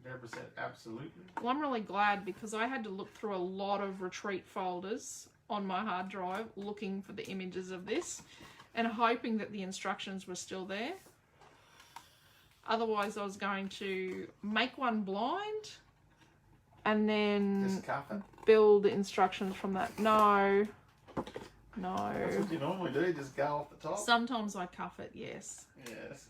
Deborah said absolutely. Well, I'm really glad because I had to look through a lot of retreat folders on my hard drive looking for the images of this and hoping that the instructions were still there. Otherwise, I was going to make one blind and then Just cuff it. build the instructions from that. No. That's what you normally do, just go off the top. Sometimes I cuff it, yes. Yes.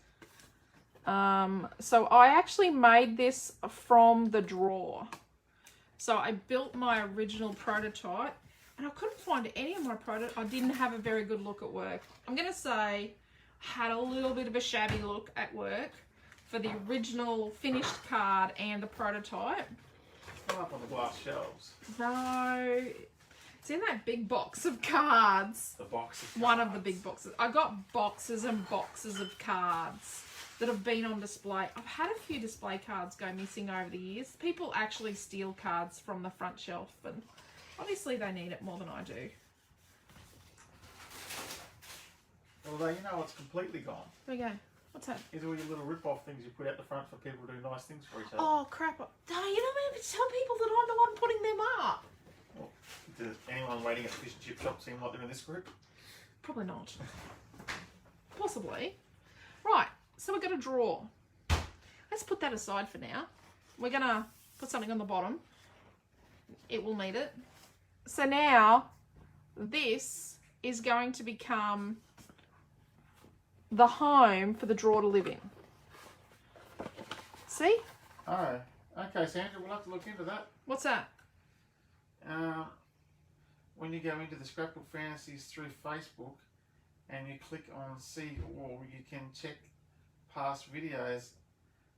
So I actually made this from the drawer. So I built my original prototype and I couldn't find any of my prototype. I didn't have a very good look at work. I'm going to say had a little bit of a shabby look at work for the original finished card and the prototype. Not up on the glass shelves. No, it's in that big box of cards. The box of cards. One of the big boxes. I got boxes and boxes of cards that have been on display. I've had a few display cards go missing over the years. People actually steal cards from the front shelf, and obviously they need it more than I do. Although you know what's completely gone? There we go. What's that? Is all your little rip-off things you put out the front for people to do nice things for each other. Oh, crap. No, you don't even tell people that I'm the one putting them up. Well, does anyone waiting at the fish and chip shop seem like they're in this group? Probably not. Possibly. Right, so we're going to draw. Let's put that aside for now. We're going to put something on the bottom. It will need it. So now, this is going to become the home for the drawer to live in. See? Oh, okay, Sandra, we'll have to look into that. What's that? When you go into the Scrapbook Fantasies through Facebook and you click on see all, you can check past videos.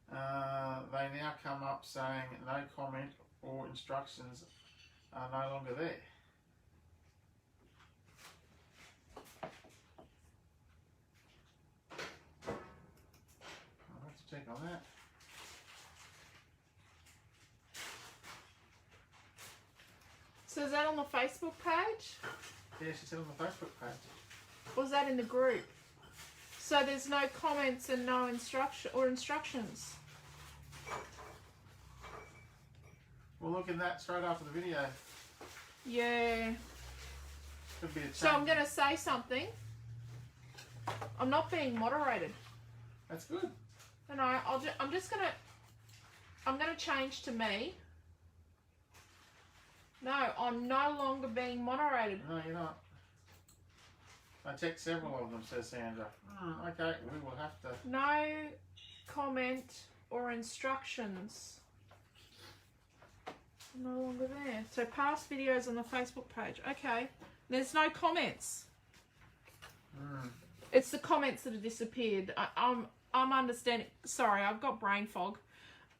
They now come up saying no comment or instructions are no longer there. I'll have to check on that. So is that on the Facebook page? Yeah, she said on the Facebook page. Or is that in the group? So there's no comments and no instructions. We'll look in that straight after the video. Yeah. Could be a change. So I'm going to say something. I'm not being moderated. That's good. No, I'm going to change to me. No, I'm no longer being moderated. No, you're not. I checked several of them, says Sandra. Okay, we will have to. No comment or instructions. No longer there. So past videos on the Facebook page. Okay. There's no comments. It's the comments that have disappeared. I'm understanding. Sorry, I've got brain fog.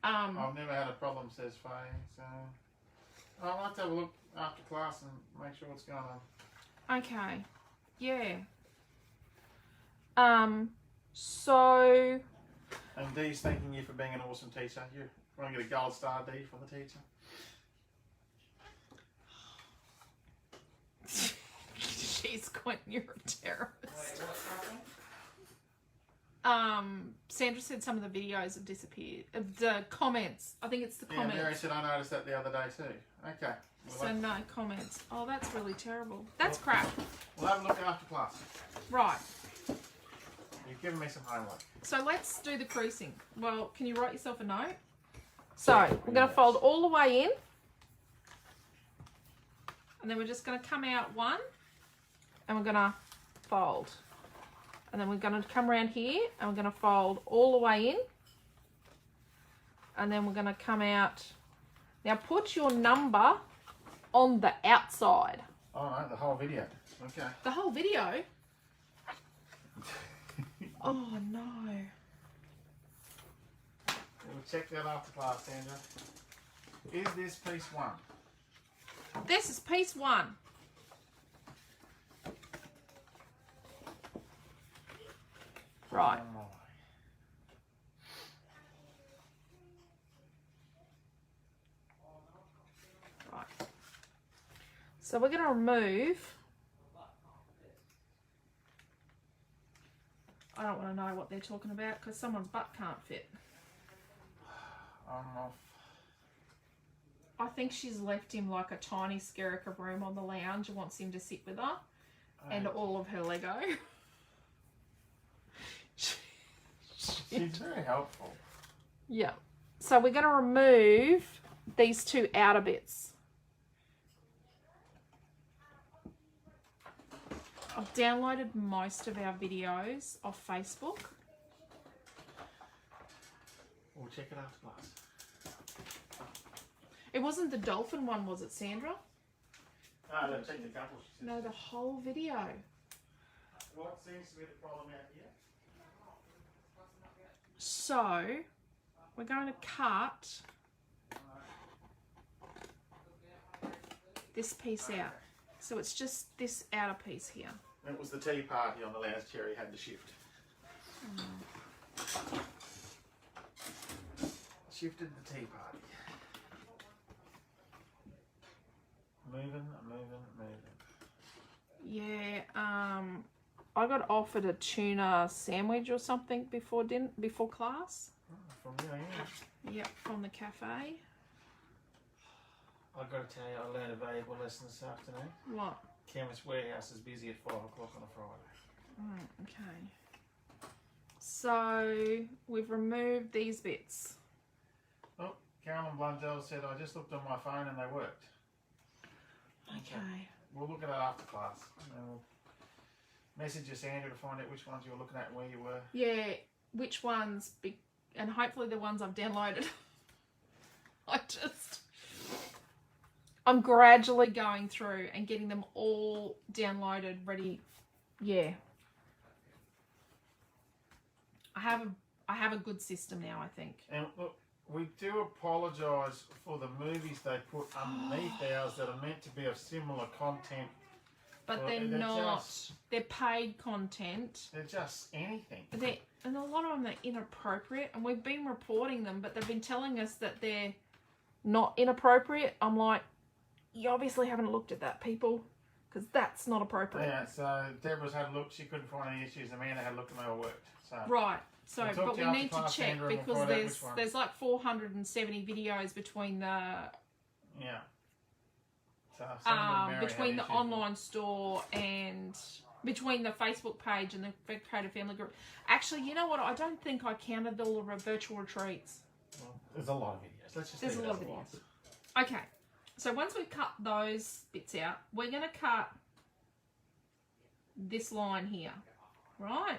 I've never had a problem, says Faye. So I'll have to have a look after class and make sure what's going on. Okay. Yeah. So. And Dee's thanking you for being an awesome teacher. You want to get a gold star, Dee, for the teacher? Jeez, Quentin, you're a terrorist. Wait, what's happening? Sandra said some of the videos have disappeared. The comments. I think it's the comments. Yeah, Mary said I noticed that the other day too. Okay. So no comments. Oh, that's really terrible. That's crap. We'll have a look after class. Right. You've given me some homework. So let's do the creasing. Well, can you write yourself a note? So we're going to fold all the way in. And then we're just going to come out one. And we're going to fold. And then we're going to come around here. And we're going to fold all the way in. And then we're going to come out. Now put your number on the outside. Oh no, the whole video. Okay. The whole video? Oh no. We'll check that after class, Sandra. Is this piece one? This is piece one. Right. Oh, Right. So we're going to remove. I don't want to know what they're talking about because someone's butt can't fit. I'm off. think she's left him like a tiny Skerrick room on the lounge and wants him to sit with her and all of her Lego. She's very helpful. Yeah. So we're going to remove these two outer bits. I've downloaded most of our videos off Facebook. We'll check it after class. It wasn't the dolphin one, was it, Sandra? No, check the couple. No, the whole video. What seems to be the problem out here? So, we're going to cut this piece out. So it's just this outer piece here. It was the tea party on the lounge chair he had to shift. Shifted the tea party. Moving. Yeah, I got offered a tuna sandwich or something before class. From you, yeah. Yep, from the cafe. I've got to tell you, I learned a valuable lesson this afternoon. What? Chemist Warehouse is busy at 5 o'clock on a Friday. Okay. So, we've removed these bits. Oh, Carolyn Blundell said, I just looked on my phone and they worked. Okay. We'll look at it after class. And we'll message you, Sandra, to find out which ones you were looking at and where you were. Yeah, which ones, and hopefully the ones I've downloaded. I'm gradually going through and getting them all downloaded, ready. Yeah. I have a good system now, I think. And look, we do apologise for the movies they put underneath ours that are meant to be of similar content. But they're not. They're paid content. They're just anything. And a lot of them are inappropriate, and we've been reporting them, but they've been telling us that they're not inappropriate. I'm like, you obviously haven't looked at that, people, because that's not appropriate. Yeah, so Deborah's had a look. She couldn't find any issues. Amanda had a look and they all worked. So. Right. So, but we need to check because Sandra, there's like 470 videos between the between the online store and between the Facebook page and the Creative Family Group. Actually, you know what? I don't think I counted all the virtual retreats. Well, there's a lot of videos. There's a lot of videos. Okay. So once we've cut those bits out, we're going to cut this line here, right?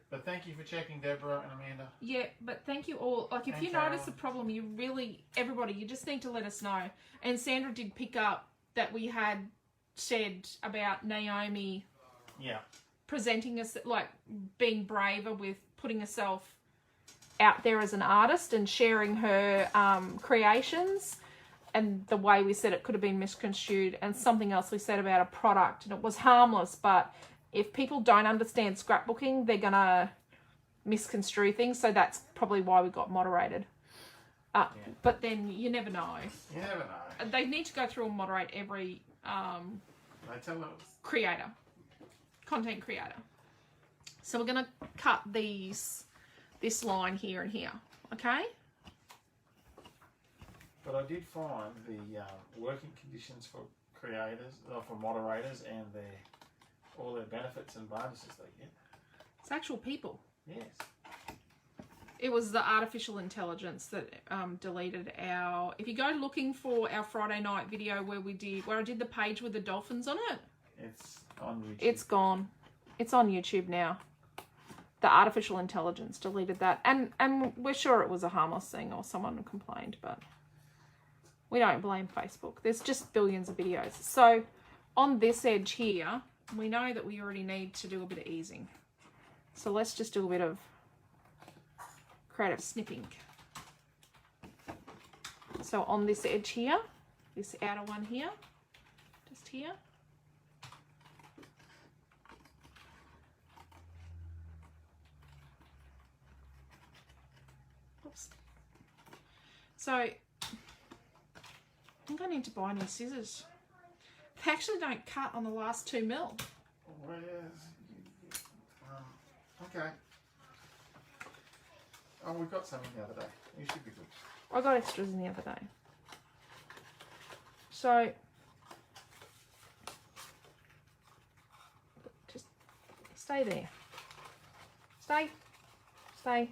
But thank you for checking, Deborah and Amanda. Yeah, but thank you all. Like, if you notice a problem, you really, everybody, you just need to let us know. And Sandra did pick up that we had said about Naomi presenting us, like, being braver with putting herself out there as an artist and sharing her creations. And the way we said it could have been misconstrued, and something else we said about a product, and it was harmless, but if people don't understand scrapbooking, they're going to misconstrue things, so that's probably why we got moderated. But then you never know. You never know. They need to go through and moderate every creator, content creator. So we're going to cut this line here and here, okay? But I did find the working conditions for creators, for moderators, and all their benefits and bonuses they get. It's actual people. Yes. It was the artificial intelligence that deleted our... If you go looking for our Friday night video where I did the page with the dolphins on it. It's on YouTube. It's gone. It's on YouTube now. The artificial intelligence deleted that. And we're sure it was a harmless thing or someone complained, but... We don't blame Facebook. There's just billions of videos. So on this edge here, we know that we already need to do a bit of easing. So let's just do a bit of creative snipping. So on this edge here, this outer one here, just here. Oops. So I think I need to buy new scissors. They actually don't cut on the last 2 mil. Okay. Oh, we got some in the other day. You should be good. I got extras in the other day. So just stay there. Stay. Stay.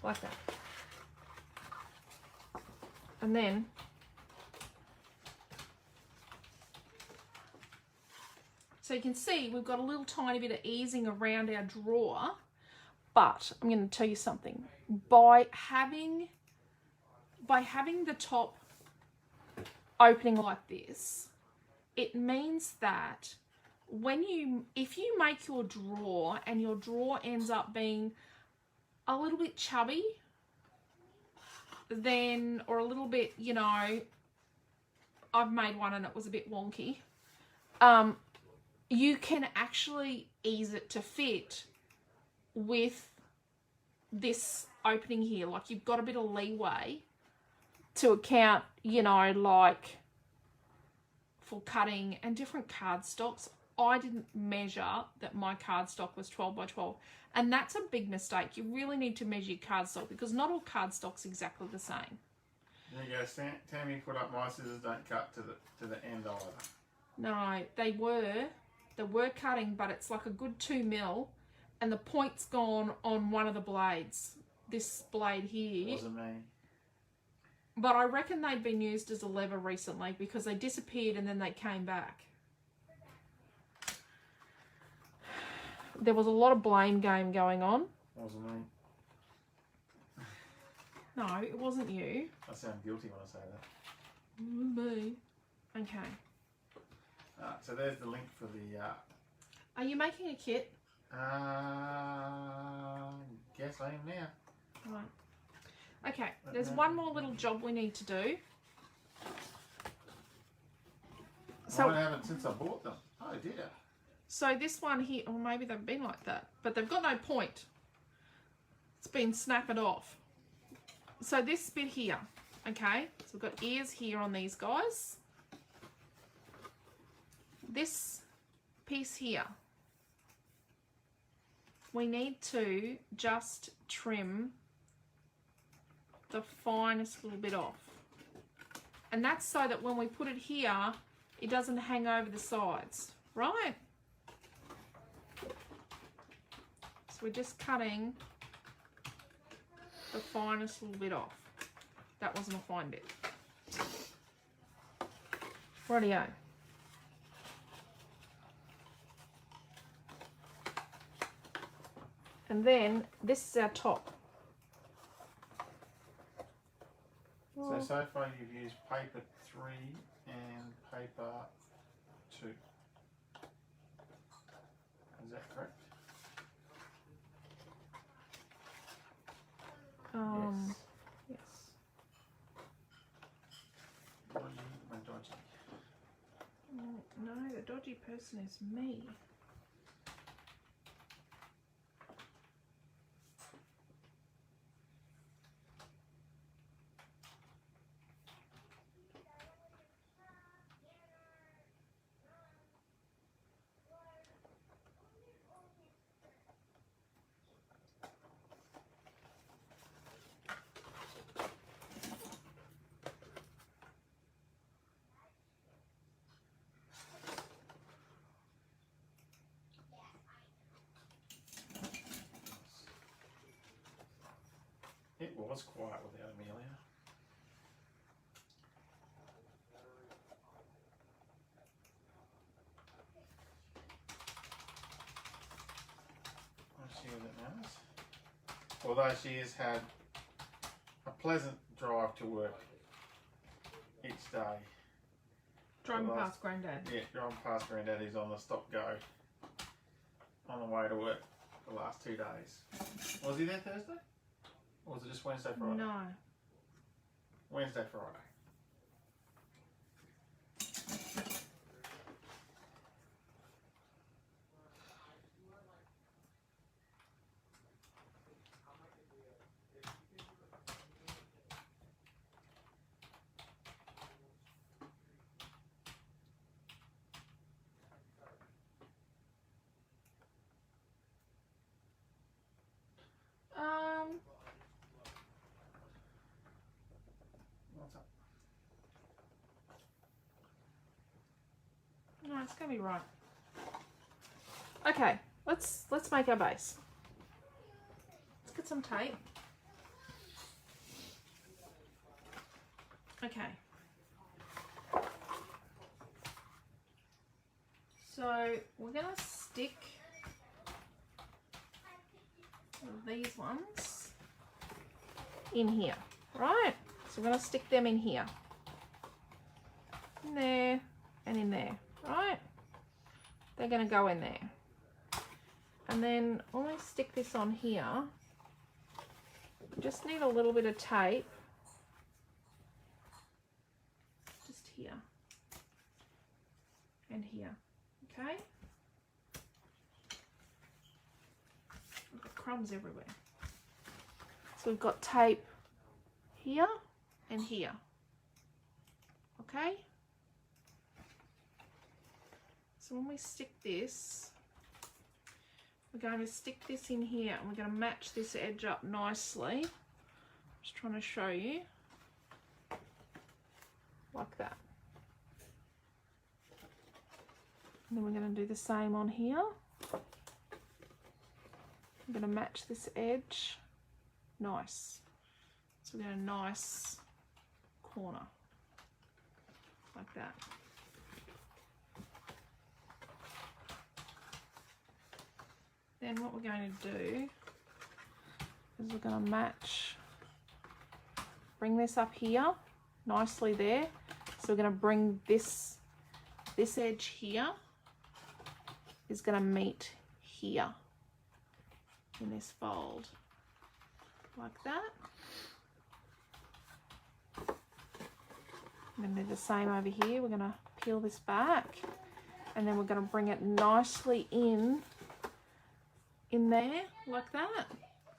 Like that. And then so you can see we've got a little tiny bit of easing around our drawer, but I'm going to tell you something. By having the top opening like this, it means that if you make your drawer and your drawer ends up being a little bit chubby, then, or a little bit, you know, I've made one and it was a bit wonky, you can actually ease it to fit with this opening here. Like, you've got a bit of leeway to account, you know, like for cutting and different cardstocks. I didn't measure that my cardstock was 12 by 12. And that's a big mistake. You really need to measure your cardstock because not all cardstock's exactly the same. There you go. Tammy put up my scissors don't cut to the end either. No, they were cutting, but it's like a good 2 mil, and the point's gone on one of the blades. This blade here. Wasn't me. But I reckon they'd been used as a lever recently because they disappeared and then they came back. There was a lot of blame game going on. Wasn't me. No, it wasn't you. I sound guilty when I say that. It was me. Okay. So there's the link for the... Are you making a kit? Guess I am now. Right. Okay, there's one more little job we need to do. So I haven't since I bought them. Oh dear. So this one here, or maybe they've been like that, but they've got no point. It's been snapped off. So this bit here, okay, so we've got ears here on these guys. This piece here, we need to just trim the finest little bit off. And that's so that when we put it here, it doesn't hang over the sides, right? So we're just cutting the finest little bit off. That wasn't a fine bit. Rightio. And this is our top. So far you've used paper 3 and paper 2. Is that correct? Yes. Dodgy and dodgy. No, the dodgy person is me. It was quiet without Amelia. Let's see what it knows. Although she has had a pleasant drive to work each day. Driving past Grandad. Yeah, driving past Grandad. He's on the stop-go on the way to work the last 2 days. Was he there Thursday? Or was it just Wednesday, Friday? No. Wednesday, Friday. it's gonna be right. Okay, let's make our base. Let's get some tape. Okay. So we're gonna stick these ones in here, right? So we're gonna stick them in here. In there and in there, right? They're gonna go in there. And then when we stick this on here, we just need a little bit of tape. Just here. And here, okay? We've got crumbs everywhere. So we've got tape here and here, okay? So when we stick this, we're going to stick this in here and we're going to match this edge up nicely. Just trying to show you. Like that. And then we're going to do the same on here. I'm going to match this edge. Nice. So we're going to nice corner. Like that. Then what we're going to do is we're going to match, bring this up here, nicely there. So we're going to bring this edge here is going to meet here in this fold, like that. And then do the same over here. We're going to peel this back and then we're going to bring it nicely in there like that.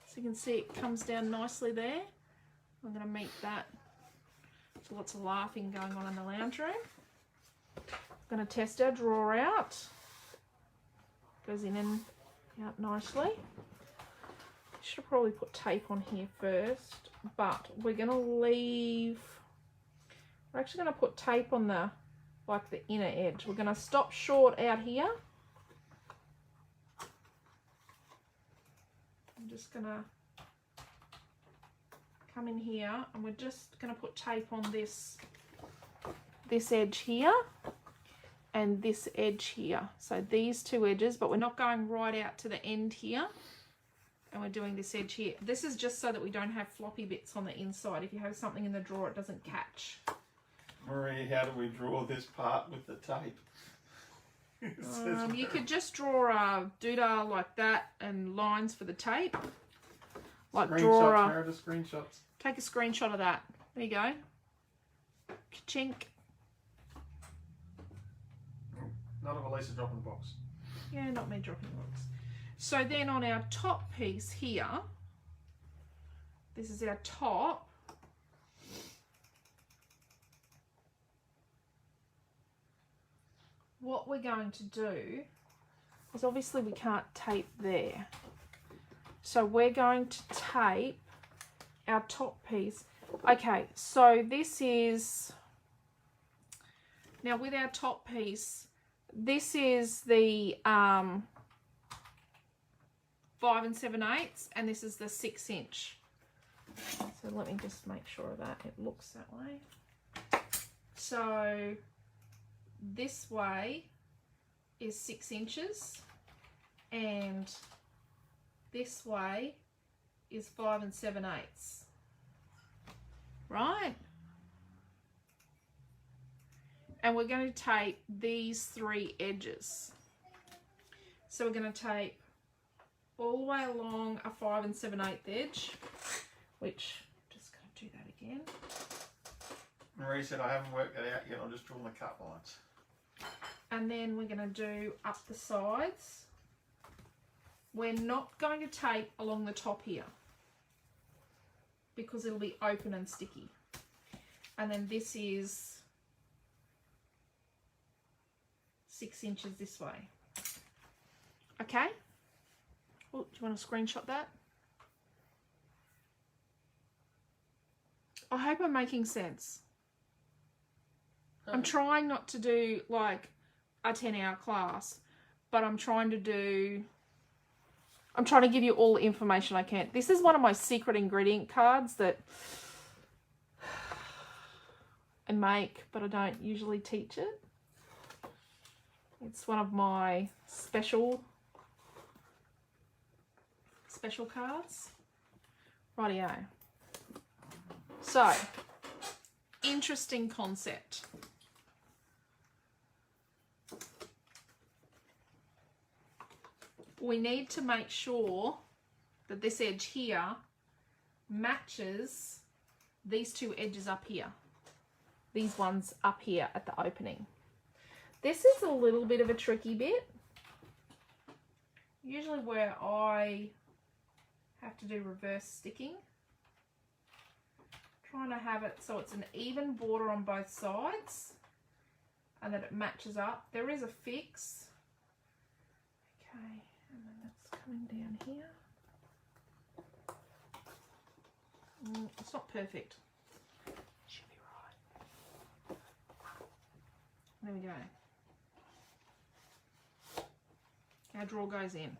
So you can see it comes down nicely there. I'm going to meet that. So lots of laughing going on in the lounge room. I'm going to test our drawer out. Goes in and out nicely. Should have probably put tape on here first, but we're going to leave. We're actually going to put tape on the inner edge. We're going to stop short out here. I'm just going to come in here and we're just going to put tape on this edge here and this edge here. So these two edges, but we're not going right out to the end here. And we're doing this edge here. This is just so that we don't have floppy bits on the inside. If you have something in the drawer, it doesn't catch. Marie, how do we draw this part with the tape? You could just draw a doodah like that and lines for the tape. Like screenshots. Take a screenshot of that. There you go. Ka-chink. Not of Alicia dropping the box. Yeah, not me dropping the box. So then on our top piece here, this is our top. What we're going to do is obviously we can't tape there. So we're going to tape our top piece. Okay, so this is, now with our top piece, this is the 5 7/8 and this is the 6 inch. So let me just make sure that it looks that way. So this way is 6 inches and this way is 5 7/8. Right? And we're going to tape these 3 edges. So we're going to tape all the way along a 5 7/8 edge, which I'm just going to do that again. Marie said I haven't worked that out yet, I'll just draw the cut lines. And then we're going to do up the sides. We're not going to tape along the top here because it'll be open and sticky. And then this is 6 inches this way. Okay? Oh, do you want to screenshot that? I hope I'm making sense. I'm trying not to do like a 10-hour class, but I'm trying to give you all the information I can. This is one of my secret ingredient cards that I make, but I don't usually teach it. It's one of my special cards. Rightio. So, interesting concept. We need to make sure that this edge here matches these two edges up here. These ones up here at the opening. This is a little bit of a tricky bit. Usually where I have to do reverse sticking. Trying to have it so it's an even border on both sides and that it matches up. There is a fix. Okay, and then that's coming down here. It's not perfect. Should be right. There we go. Our drawer goes in.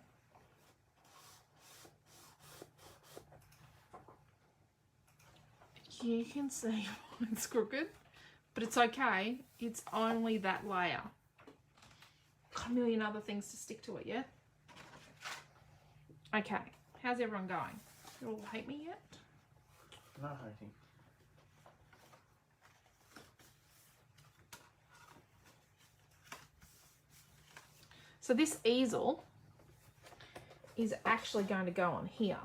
You can see it's crooked, but it's okay. It's only that layer. Got a million other things to stick to it, yeah? Okay, how's everyone going? You all hate me yet? No hating. So this easel is actually going to go on here.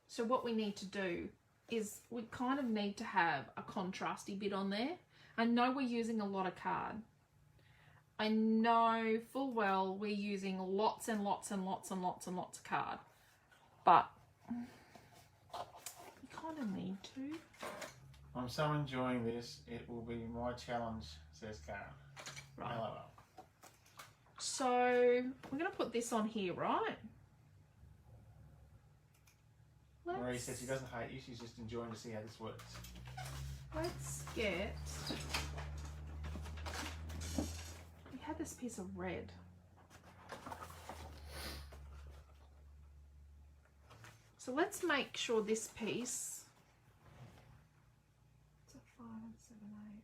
So what we need to do is we kind of need to have a contrasty bit on there. I know we're using a lot of card. I know full well we're using lots and lots and lots and lots and lots of card. But you kind of need to. I'm so enjoying this. It will be my challenge, says Karen. Right. LOL. So we're going to put this on here, right? Marie says she doesn't hate you, she's just enjoying to see how this works. Let's get... We had this piece of red. So let's make sure this piece... It's a 5 and 7, 8.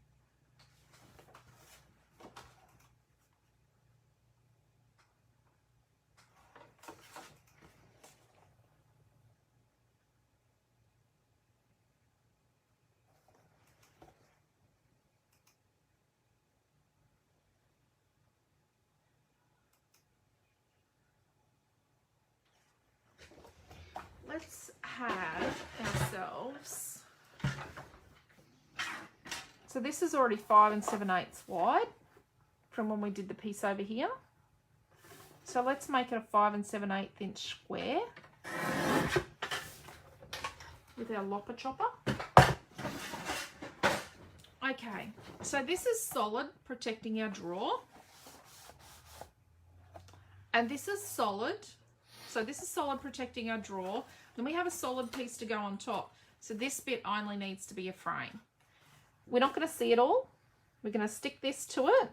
Let's have ourselves, so this is already 5 7/8 wide from when we did the piece over here. So let's make it a 5 7/8 inch square with our lopper chopper. Okay, so this is solid, protecting our drawer. And this is solid. So this is solid, protecting our drawer. Then we have a solid piece to go on top. So this bit only needs to be a frame. We're not going to see it all. We're going to stick this to it.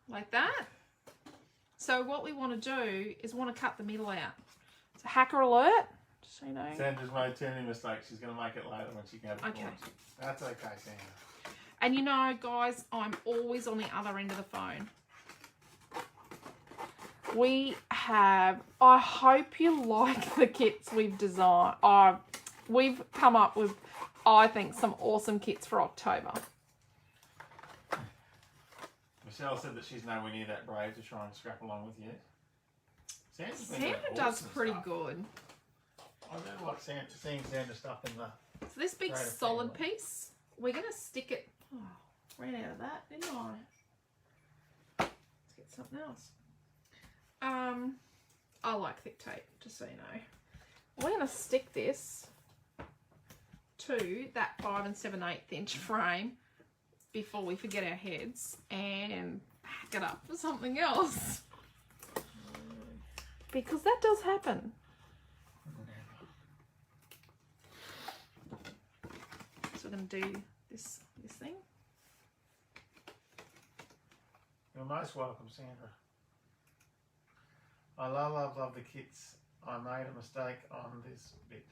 Like that. So what we want to do is want to cut the middle out. So hacker alert. Just so you know. Sandra's made too many mistakes. She's going to make it later when she can have it. Okay. That's okay, Sandra. And you know, guys, I'm always on the other end of the phone. We have, I hope you like the kits we've designed. We've come up with, I think, some awesome kits for October. Michelle said that she's nowhere near that brave to try and scrap along with yet. Sandra does pretty good. I do like seeing Sandra stuff in the... So this big solid piece, we're going to stick it... Oh, ran out of that, didn't I? Let's get something else. I like thick tape, just so you know. We're going to stick this to that 5 7/8 inch frame before we forget our heads and hack it up for something else. Because that does happen. So we're going to do this You're most welcome, Sandra. I love the kits. I made a mistake on this bit.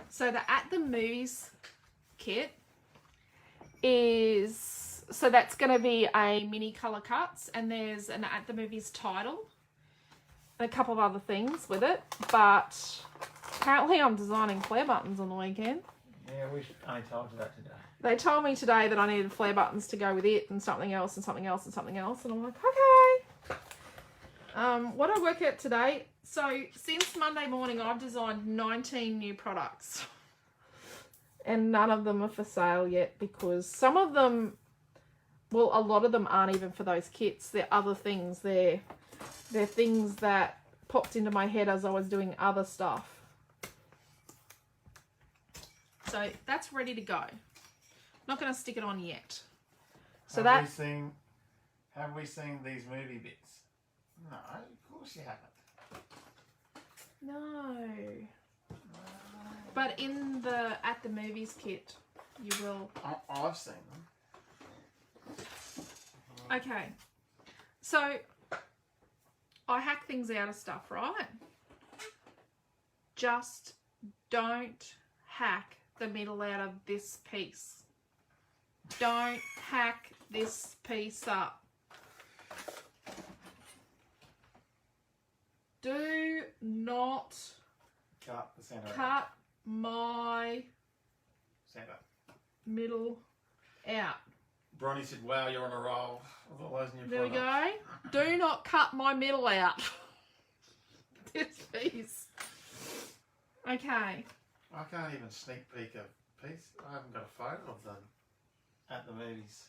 So the At the Movies kit is, so that's going to be a mini colour cuts, and there's an At the Movies title and a couple of other things with it, but apparently I'm designing flare buttons on the weekend. Yeah, I told you that today. They told me today that I needed flare buttons to go with it, and something else and something else and something else, and I'm like, okay. What I work at today, so since Monday morning I've designed 19 new products, and none of them are for sale yet, because some of them, well, a lot of them aren't even for those kits. They're other things. They're things that popped into my head as I was doing other stuff. So that's ready to go. Not going to stick it on yet. So have we seen these movie bits? No, of course you haven't. No. But in the At the Movies kit, you will. I've seen them. Okay. So I hack things out of stuff, right? Just don't hack the middle out of this piece. Don't hack this piece up. Do not Cut the centre. cut my Centre. middle out. Bronny said, wow, you're on a roll with all those new There we products. go. Do not cut my middle out. This piece. Okay. I can't even sneak peek a piece. I haven't got a photo of them at the movies.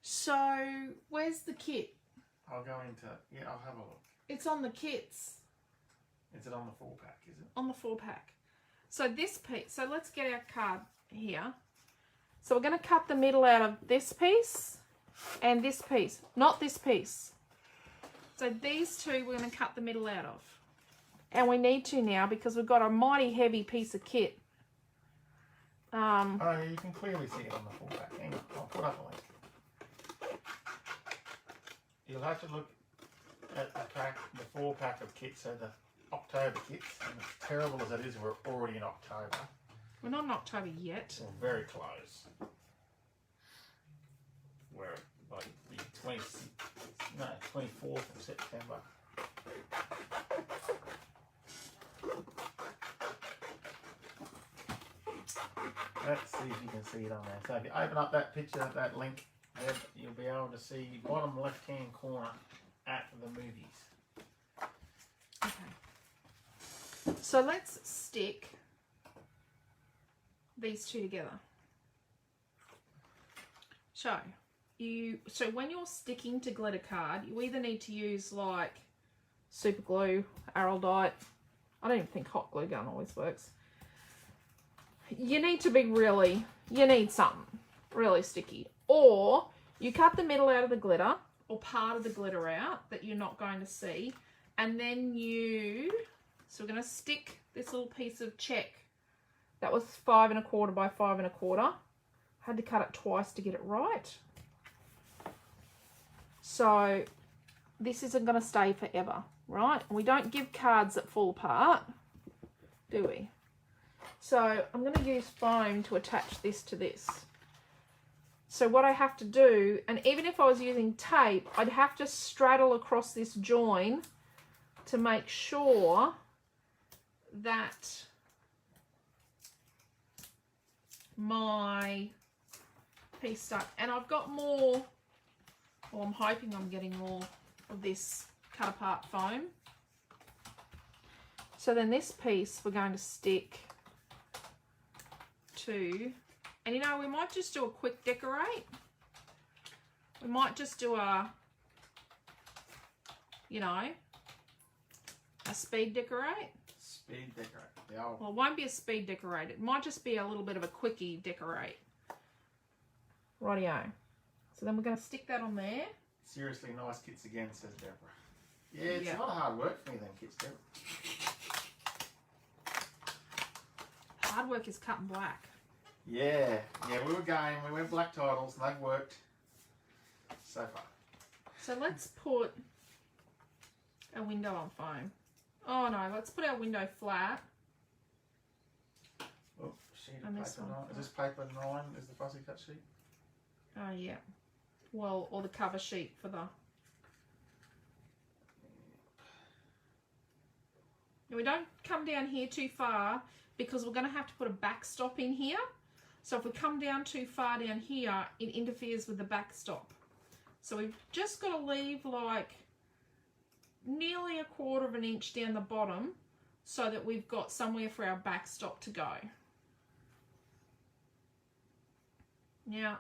So, where's the kit? I'll go into, yeah, I'll have a look. It's on the kits. Is it on the 4-pack, is it? On the 4-pack. So this piece, so let's get our card here. So we're going to cut the middle out of this piece and this piece, not this piece. So these two we're going to cut the middle out of. And we need to now because we've got a mighty heavy piece of kit. Oh, yeah, you can clearly see it on the 4-pack. Hang on, I'll put up a link. You'll have to look at the 4-pack of kits, so the October kits, and as terrible as it is, we're already in October. We're not in October yet. We're very close. We're like the 24th of September. Let's see if you can see it on there. So if you open up that picture, that link, you'll be able to see bottom left-hand corner at the movies. Okay. So let's stick these two together. So when you're sticking to glitter card, you either need to use like super glue, Araldite. I don't even think hot glue gun always works. You need to be you need something really sticky. Or you cut the middle out of the glitter, or part of the glitter out that you're not going to see. And then so we're going to stick this little piece of check. That was 5 1/4 by 5 1/4. Had to cut it twice to get it right. So this isn't going to stay forever, right? We don't give cards that fall apart, do we? So I'm going to use foam to attach this to this. So what I have to do, and even if I was using tape, I'd have to straddle across this join to make sure that my piece stuck. And I've got more, well, I'm hoping I'm getting more of this cut apart foam. So then this piece we're going to stick to, and you know, we might just do a quick decorate. We might just do a, you know, a speed decorate. Speed decorate. The old. Well, it won't be a speed decorate. It might just be a little bit of a quickie decorate. Rightio. So then we're going to stick that on there. Seriously nice kits again, says Deborah. Yeah, it's a lot of hard work for me, them kits, Deborah. artwork is cut in black. Yeah, we went black titles and they've worked so far. So let's put a window on foam. Oh no, let's put our window flat. Oh, sheet of paper 9. Is this paper 9? Is the fussy cut sheet? Oh yeah. Well, or the cover sheet for the... Now we don't come down here too far because we're going to have to put a backstop in here. So if we come down too far down here, it interferes with the backstop. So we've just got to leave like nearly 1/4 of an inch down the bottom so that we've got somewhere for our backstop to go. Now,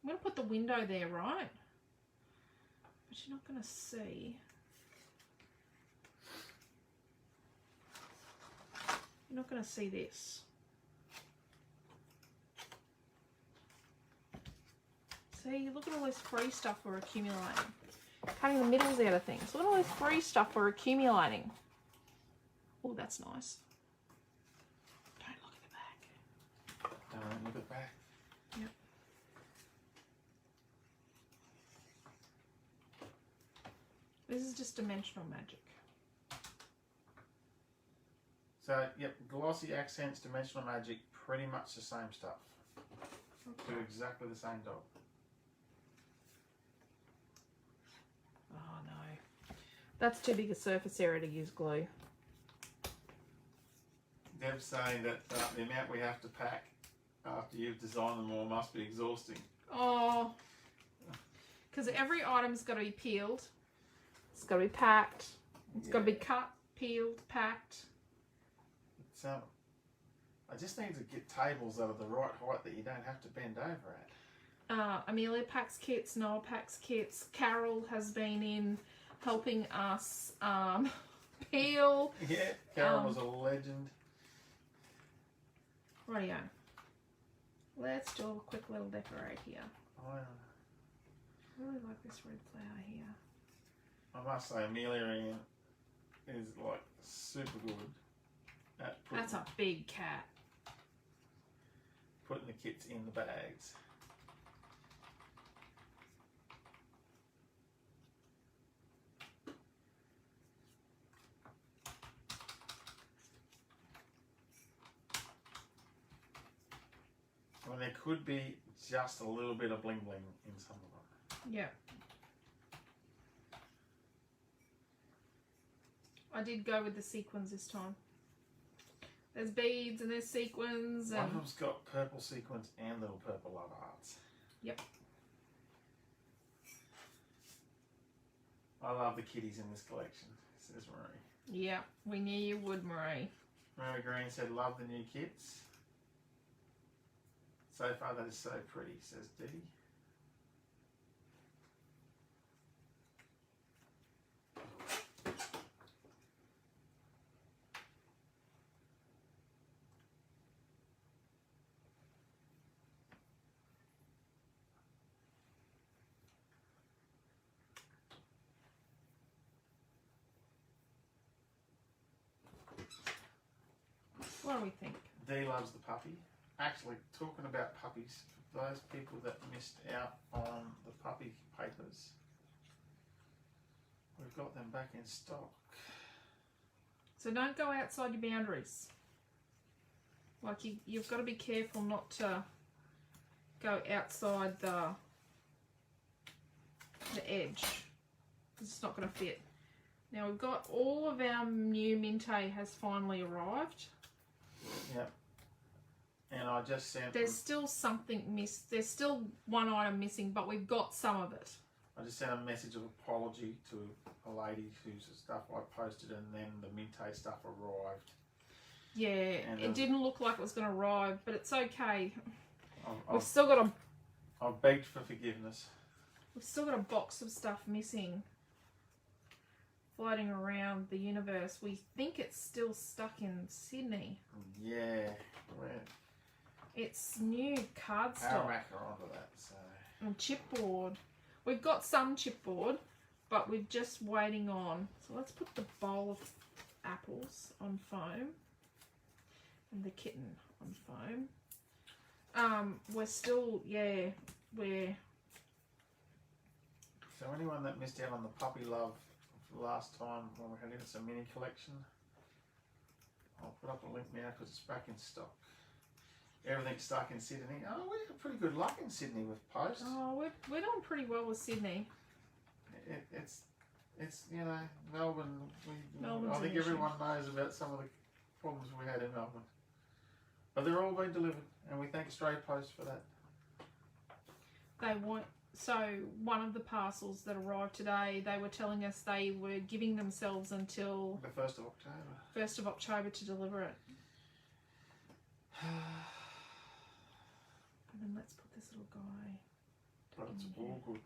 I'm going to put the window there, right? But you're not going to see. You're not going to see this. See, look at all this free stuff we're accumulating. Cutting the middles out of things. Look at all this free stuff we're accumulating. Oh, that's nice. Don't look at the back. Don't look at the back. Yep. This is just dimensional magic. So, yep, glossy accents, dimensional magic, pretty much the same stuff. Okay. Do exactly the same job. Oh no. That's too big a surface area to use glue. Deb's saying that the amount we have to pack after you've designed them all must be exhausting. Oh. Because every item's got to be peeled. It's got to be packed. It's got to be cut, peeled, packed. So, I just need to get tables that are the right height that you don't have to bend over at. Amelia packs kits, Noah packs kits. Carol has been in helping us peel. Yeah, Carol was a legend. Rightio. Let's do a quick little decorate here. Oh, I really like this red flower here. I must say, Amelia is like super good at That's a big cat. putting the kits in the bags. Well, there could be just a little bit of bling bling in some of them. Yeah. I did go with the sequins this time. There's beads and there's sequins. One of And them's got purple sequins and little purple love hearts. yep. I love the kitties in this collection, says Marie. Yeah, we knew you would, Marie. Mary Green said, love the new kits. So far that is so pretty, says Dee. What do we think? Dee loves the puppy. Actually, talking about puppies, for those people that missed out on the puppy papers, we've got them back in stock. So don't go outside your boundaries. Like you've got to be careful not to go outside the edge because it's not going to fit. Now we've got all of our new Mintay has finally arrived. Yep. And I just sent... There's still something missed. There's still one item missing, but we've got some of it. I just sent a message of apology to a lady whose stuff I posted, and then the Mintay stuff arrived. Yeah, and it didn't look like it was going to arrive, but it's okay. We've I've still got I've begged for forgiveness. We've still got a box of stuff missing, floating around the universe. We think it's still stuck in Sydney. Yeah. It's new cardstock Aramak are onto that, so... and chipboard. We've got some chipboard, but we're just waiting on. So let's put the bowl of apples on foam. and the kitten on foam. We're still, yeah, we're... So anyone that missed out on the puppy love last time when we had it, it's a mini collection. I'll put up a link now because it's back in stock. Everything's stuck in Sydney. Oh, we have pretty good luck in Sydney with post. Oh, we're doing pretty well with Sydney. It's you know, Melbourne. Melbourne's I think an issue. everyone knows about some of the problems we had in Melbourne. But they're all being delivered, and we thank Australia Post for that. They want... So one of the parcels that arrived today, they were telling us they were giving themselves until The 1st of October. 1st of October to deliver it. And then let's put this little guy. But it's in all here. good.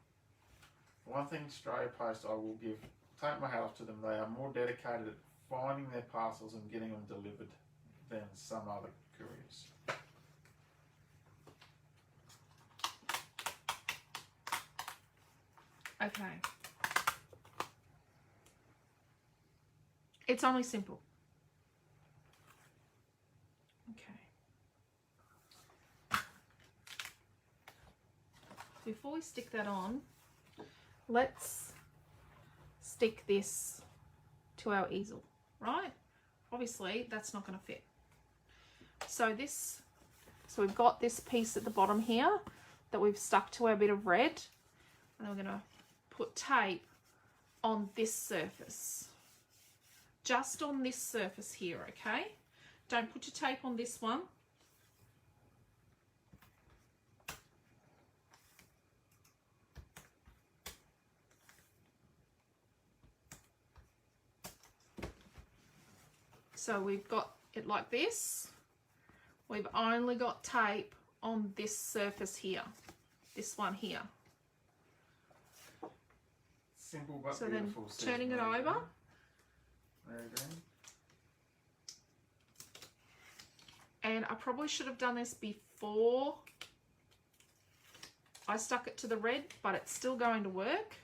One thing Australia Post I will take my hat off to them. They are more dedicated at finding their parcels and getting them delivered than some other couriers. Okay. It's only simple. Okay. Before we stick that on, let's stick this to our easel, right? Obviously, that's not going to fit. So we've got this piece at the bottom here that we've stuck to our bit of red, and then we're going to put tape on this surface. Just on this surface here, okay? Don't put your tape on this one. So we've got it like this. We've only got tape on this surface here. This one here. Simple but So beautiful. then turning it over. Very good. And I probably should have done this before I stuck it to the red, but it's still going to work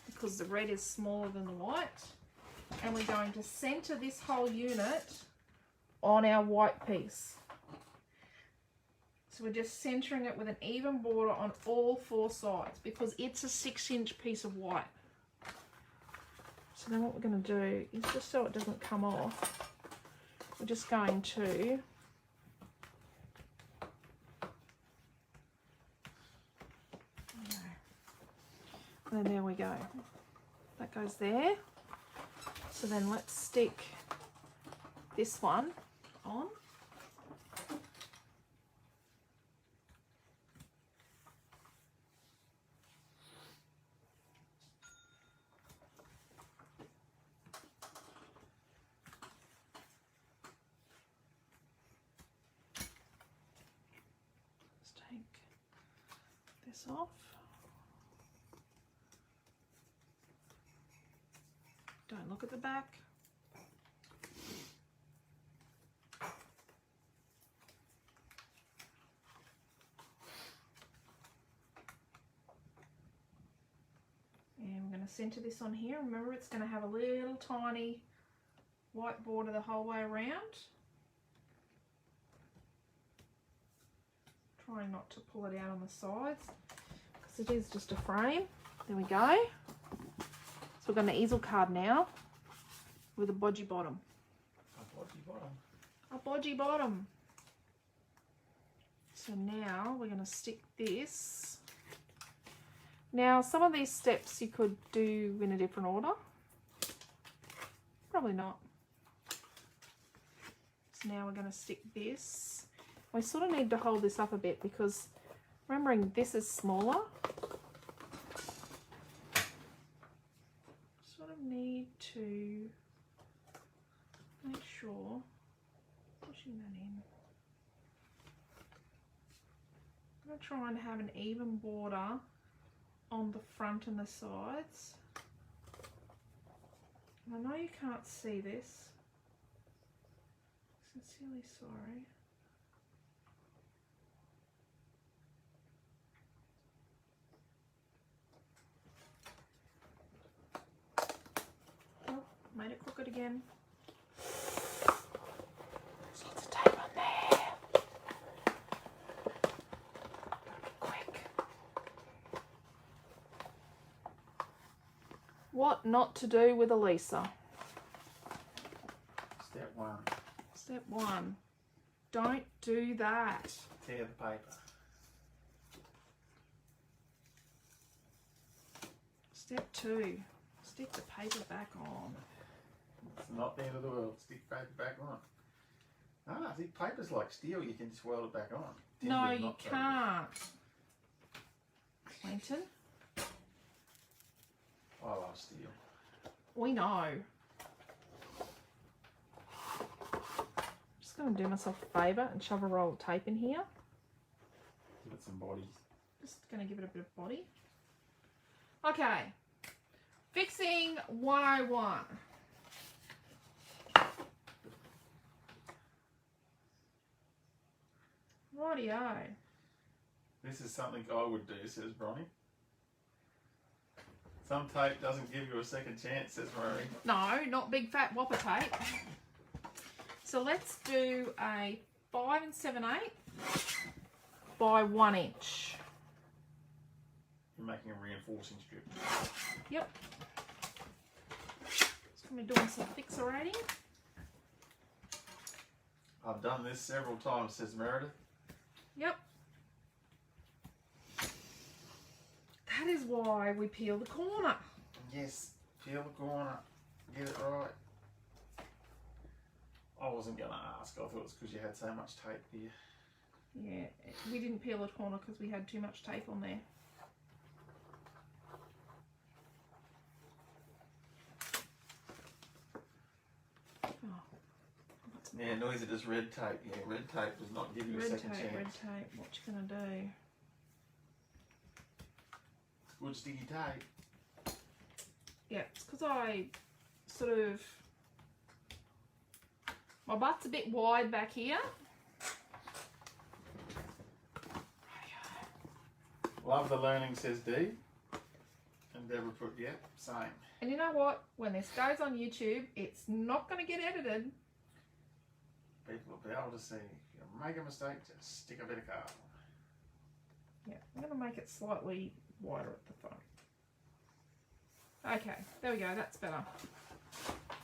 because the red is smaller than the white. And we're going to center this whole unit on our white piece. So we're just centering it with an even border on all 4 sides because it's a 6-inch piece of white. So then what we're going to do is, just so it doesn't come off, we're just going to and then there we go. That goes there. So then let's stick this one on. Let's take this off. Don't look at the back. And we're going to center this on here. Remember, it's going to have a little tiny white border the whole way around. Trying not to pull it out on the sides because it is just a frame. There we go. So we've got an easel card now with a bodgy bottom. A bodgy bottom. A bodgy bottom. So now we're going to stick this. Now some of these steps you could do in a different order. Probably not. So now we're going to stick this. We sort of need to hold this up a bit because remembering this is smaller. Sort of need to make sure pushing that in. I'm going to try and have an even border on the front and the sides. I know you can't see this. Sincerely sorry. Oh, made it crooked again. What not to do with Elisa. Step 1. Step 1. Don't do that. Tear the paper. Step 2. Stick the paper back on. It's not the end of the world. Stick paper back on. Ah, see, paper's like steel. You can just weld it back on. No, Timber's you not so can't. Quentin, good. I love steel. we know. Just going to do myself a favour and shove a roll of tape in here. Give it some body. Just going to give it a bit of body. Okay. Fixing 101. Rightio. This is something I would do, says Bronny. Some tape doesn't give you a second chance, says Marie. No, not big fat whopper tape. So let's do a 5 7/8 by 1 inch. You're making a reinforcing strip. Yep. So I'm doing some fixerating. I've done this several times, says Meredith. Yep. That is why we peel the corner. Yes, peel the corner. Get it right. I wasn't going to ask. I thought it was because you had so much tape here. Yeah, we didn't peel the corner because we had too much tape on there. Yeah, noisy does red tape. Yeah, red tape does not give you a second chance. Red tape, what you gonna do? It's good sticky tape. Yeah, it's because I sort of, my butt's a bit wide back here. Love the learning, says Dee. And Deborah put, yep, same. And you know what? When this goes on YouTube, it's not going to get edited. People will be able to see. If you make a mistake, just stick a bit of card. Yeah, I'm going to make it slightly wider at the front. Okay, there we go. That's better.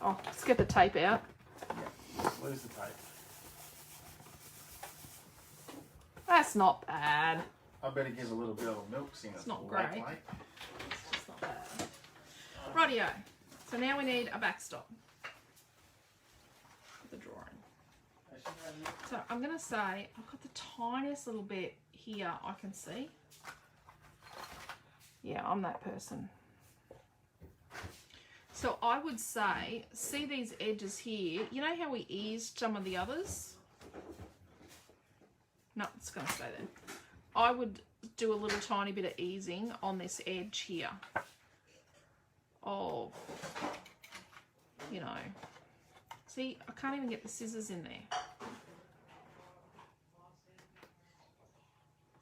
Oh, let's get the tape out. Yeah, lose the tape. That's not bad. I better give a little bit of a milk singer. It's not great. Late. It's just not bad. Rightio. So now we need a backstop for the drawing. So I'm going to say I've got the tiniest little bit here I can see. Yeah, I'm that person. So I would say, see these edges here? You know how we eased some of the others? No, it's going to stay there. I would do a little tiny bit of easing on this edge here. Of, you know, see, I can't even get the scissors in there.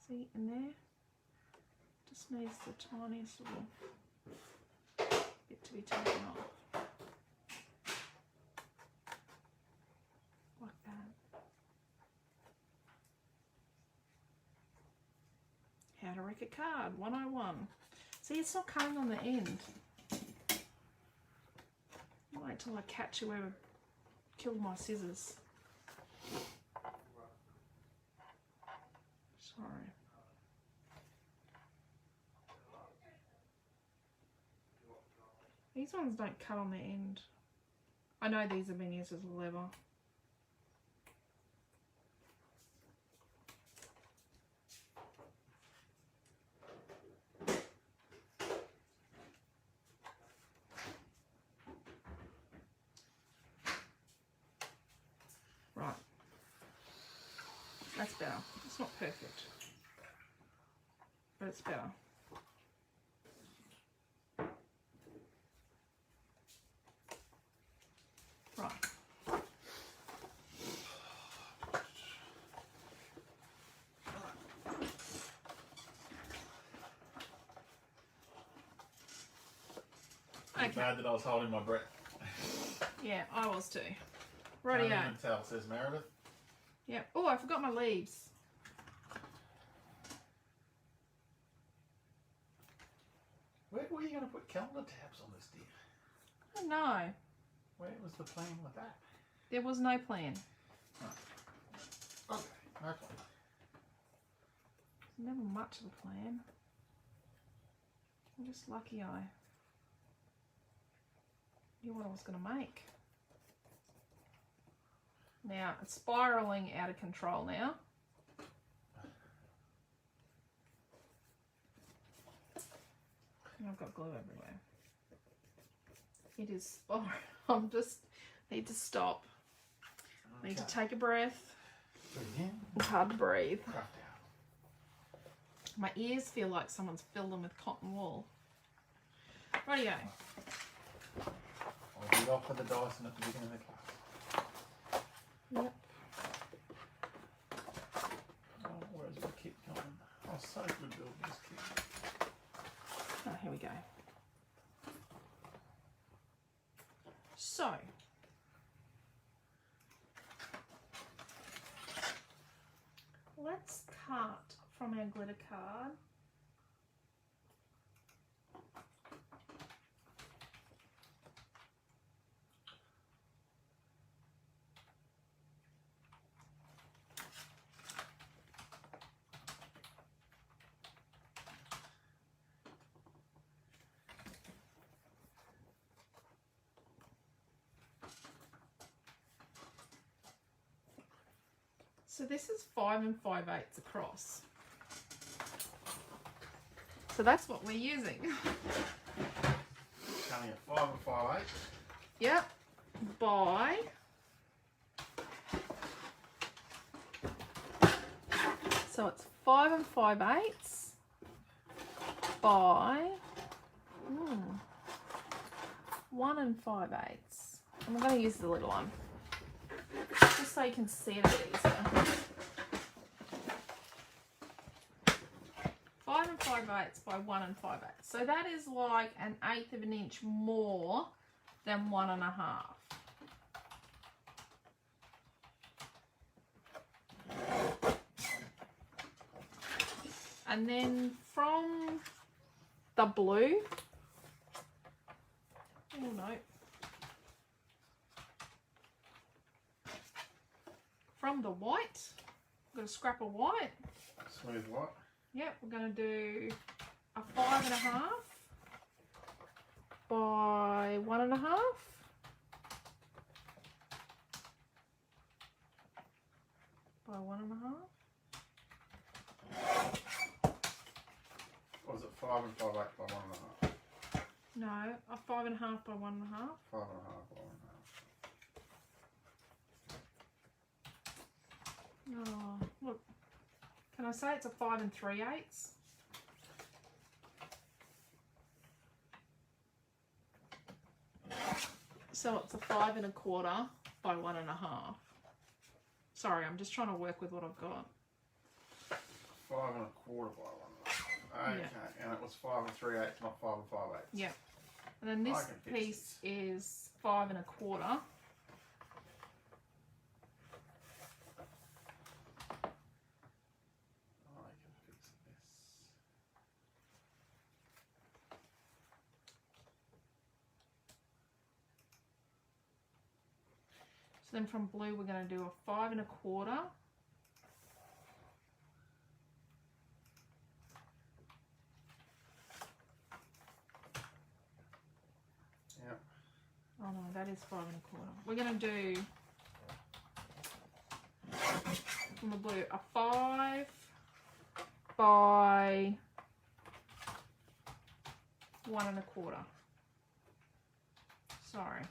See, in there? Just needs the tiniest little bit to be taken off. Like that. How to wreck a card, 101. See, it's not coming on the end. Wait till I catch whoever killed my scissors. Sorry. These ones don't cut on the end. I know these have been used as a lever. Right. That's better. It's not perfect, but it's better. Right. Okay. Bad that I was holding my breath. Yeah, I was too. Can't Rightio. even tell, says Meredith. Yeah. Oh, I forgot my leaves. Where were you going to put calendar tabs on this, dear? I don't know. Where was the plan with that? There was no plan. Oh. Okay, no plan. Never much of a plan. I'm just lucky I knew what I was going to make. Now, it's spiralling out of control now. And I've got glue everywhere. It is spiraling. I'm just need to stop. Need to take a breath. Breathe in. It's hard to breathe. Craft out. My ears feel like someone's filled them with cotton wool. Rightio. I'll read off for the Dyson at the beginning of the class. Yep. Oh, where's my kit going? Oh, so good building this kit. Oh, here we go. So, let's cut from our glitter card. So this is 5 5/8 across. So that's what we're using. Cutting at 5 5/8. Yep. By so it's 5 5/8 by 1 5/8. And we're going to use the little one. Just so you can see it a bit easier. 5 5/8 by 1 5/8. So that is like 1/8 of an inch more than 1 1/2. And then from the blue, oh no. From the white, I'm going to scrap a white. Smooth white. Yep, we're going to do a 5 1/2 by 1 1/2. By 1 1/2. Or was it 5 5/8 by 1 1/2? No, a 5 1/2 by 1 1/2. 5 1/2 by 1 Oh, look. Can I say it's a 5 3/8? So it's a 5 1/4 by 1 1/2. Sorry, I'm just trying to work with what I've got. 5 1/4 by 1 1/2. Okay, Yeah. and it was 5 3/8, not 5 5/8. Yeah. And then this piece is 5 1/4. So then from blue, we're going to do a 5 1/4. Yeah. Oh no, that is 5 1/4. We're going to do from the blue a 5 by 1 1/4. Sorry.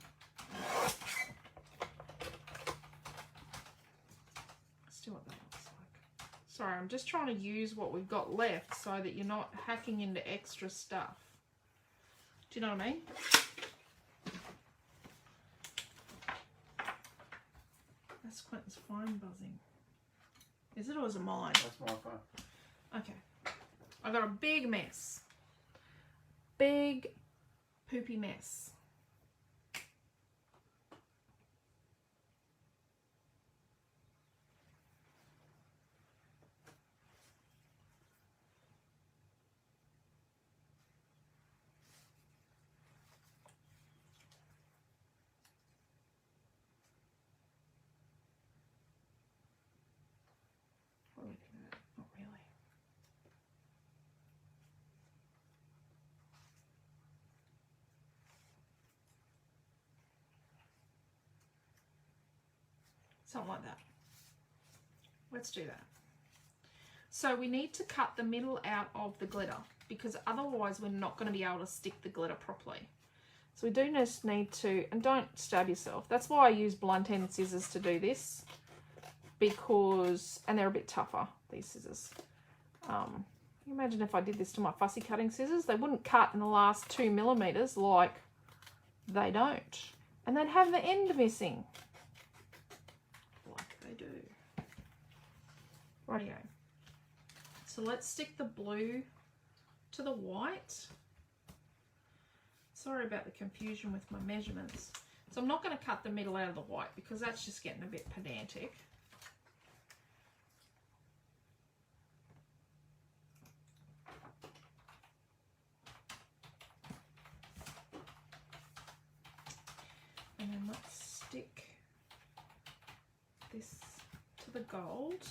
See what that looks like. Sorry, I'm just trying to use what we've got left so that you're not hacking into extra stuff. Do you know what I mean? That's Quentin's phone buzzing. Is it or is it mine? That's my phone. Okay. I got a big mess. Big poopy mess. Something like that. Let's do that. So we need to cut the middle out of the glitter because otherwise we're not going to be able to stick the glitter properly. So we do just need to, and don't stab yourself. That's why I use blunt end scissors to do this, because, and they're a bit tougher, these scissors. Imagine if I did this to my fussy cutting scissors, they wouldn't cut in the last 2 millimeters like they don't. And they'd have the end missing. Like they do. Rightio. So let's stick the blue to the white. Sorry about the confusion with my measurements. So I'm not going to cut the middle out of the white because that's just getting a bit pedantic. And then let's stick this to the gold.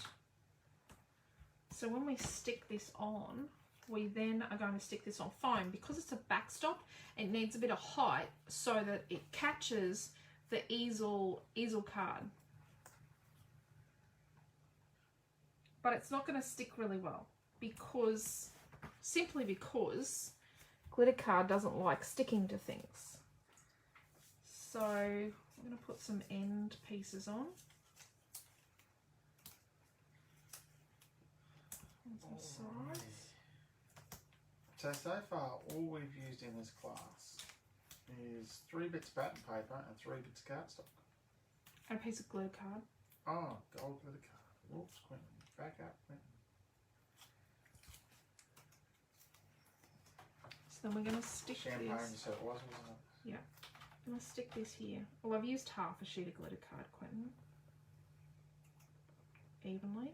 So when we stick this on, we then are going to stick this on foam. Because it's a backstop, it needs a bit of height so that it catches the easel card. But it's not going to stick really well because, simply because glitter card doesn't like sticking to things. So I'm going to put some end pieces on. Sides. So far all we've used in this class is 3 bits pattern paper and 3 bits cardstock. And a piece of glitter card. Oh, gold glitter card. Whoops, Quentin. Back up, Quentin. So then we're going to stick Champagne, this. you said it was, wasn't it? Yeah. I'm going to stick this here. Well, I've used half a sheet of glitter card, Quentin. Evenly.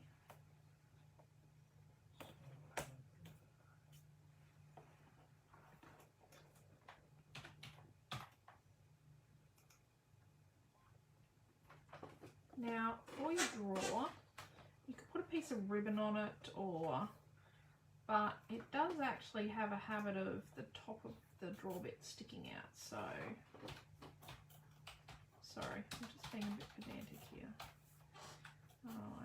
Now, for your drawer, you could put a piece of ribbon on it, but it does actually have a habit of the top of the drawer bit sticking out, so, sorry, I'm just being a bit pedantic here. Oh.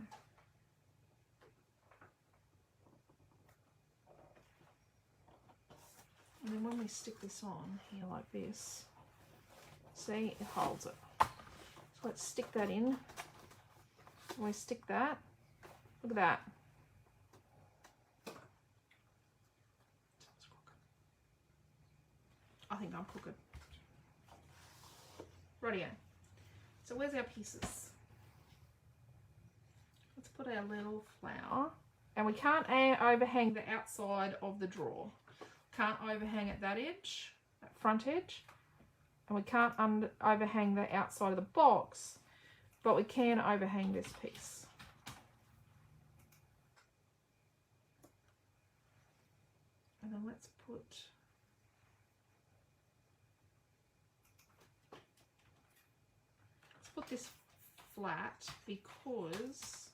And then when we stick this on here like this, see, it holds it. So let's stick that in. We stick that. Look at that. I think I'm crooked. Rightio. So where's our pieces? Let's put our little flower. And we can't overhang the outside of the drawer. Can't overhang at that edge, that front edge. And we can't overhang the outside of the box, but we can overhang this piece. And then let's put this flat because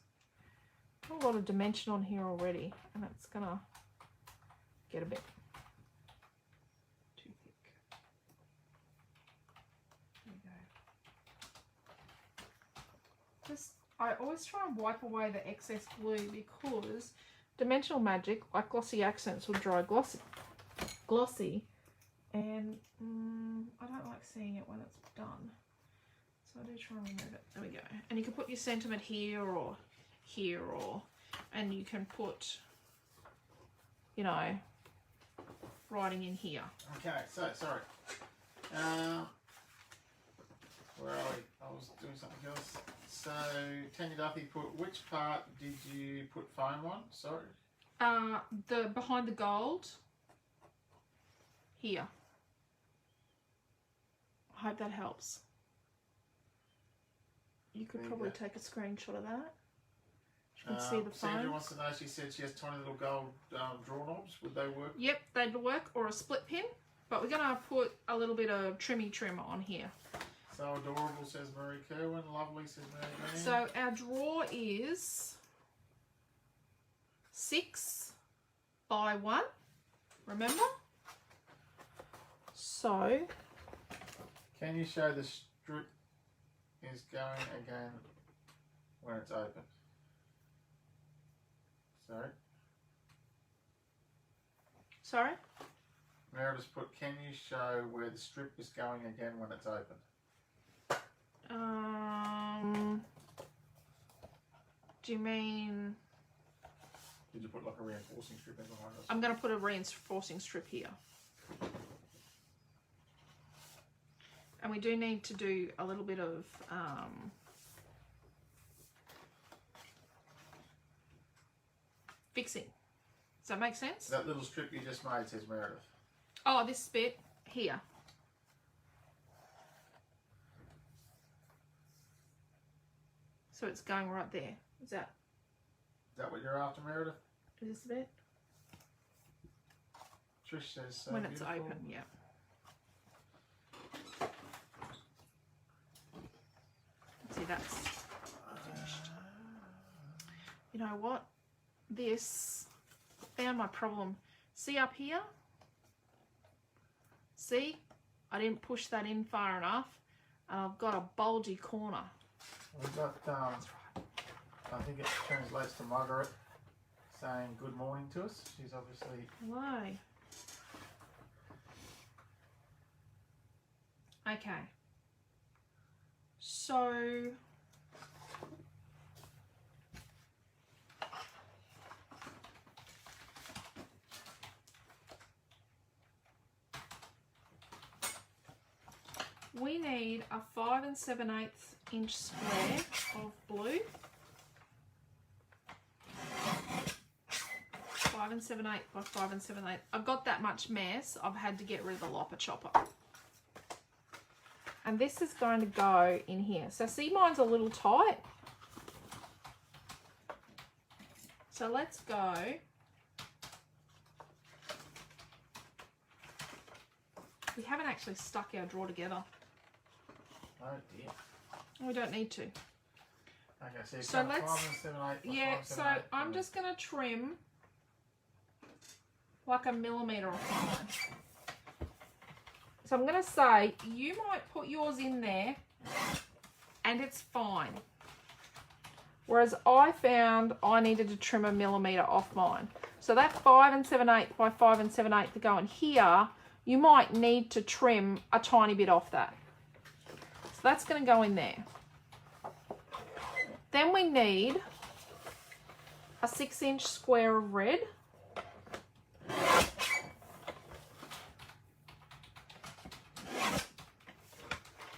I've got a lot of dimension on here already, and it's gonna get a bit too thick. There we go. Just, I always try and wipe away the excess glue because dimensional magic, like glossy accents, will dry glossy, and I don't like seeing it when it's done. So I do try and remove it. There we go. And you can put your sentiment here, and you can put, you know, writing in here. Okay, so, sorry. Where are we? I was doing something else. So, Tanya Duffy put, which part did you put foam on? Sorry. The behind the gold. Here. I hope that helps. You could probably take a screenshot of that. You can see the Sandra foam. wants to know, she said she has tiny little gold draw knobs. Would they work? Yep, they'd work, or a split pin. But we're going to put a little bit of trimmy trim on here. So adorable, says Marie Kerwin. Lovely, says Mary Ann. So our drawer is 6 by 1. Remember? So can you show the strip is going again? when it's open. Sorry? Meredith's put, can you show where the strip is going again when it's open? Do you mean... Did you put like a reinforcing strip in behind us? I'm going to put a reinforcing strip here. And we do need to do a little bit of... fixing. Does that make sense? That little strip you just made says Meredith. Oh, this bit here. So it's going right there. Is that what you're after, Meredith? this bit? Trish says so. When it's beautiful. open, yeah. See, that's finished. You know what? This, found my problem. See up here? See? I didn't push that in far enough. And I've got a bulgy corner. We've got, I think it translates to Margaret saying good morning to us. She's obviously... Hello. Okay. So... we need a 5 7/8 inch square of blue. 5 7/8 by 5 7/8. I've got that much mess. I've had to get rid of the lopper chopper. And this is going to go in here. So see, mine's a little tight. So let's go. We haven't actually stuck our drawer together. Oh dear. We don't need to. Okay, so you've So done let's- 5 7/8 by Yeah, 5 so 7/8. I'm just going to trim like a millimetre off mine. So I'm going to say, you might put yours in there and it's fine. Whereas I found I needed to trim a millimetre off mine. So that 5 7/8 by 5 7/8 to go in here, you might need to trim a tiny bit off that. So that's going to go in there. Then we need a 6-inch square of red.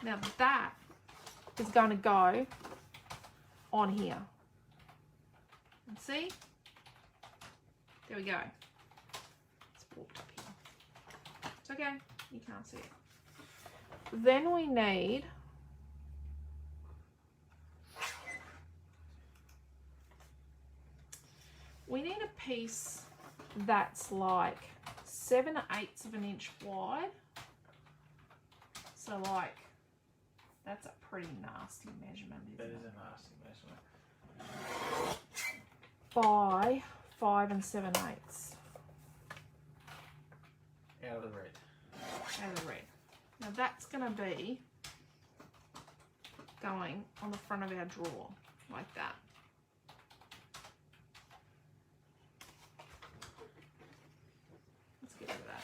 Now that is going to go on here. And see? There we go. It's warped up here. It's okay. You can't see it. Then we need a piece that's like 7/8 of an inch wide. So like, that's a pretty nasty measurement, isn't That it? is a nasty measurement. By 5 7/8 Out of the red. out of the red. Now that's going to be going on the front of our drawer, like that. Let's get rid of that.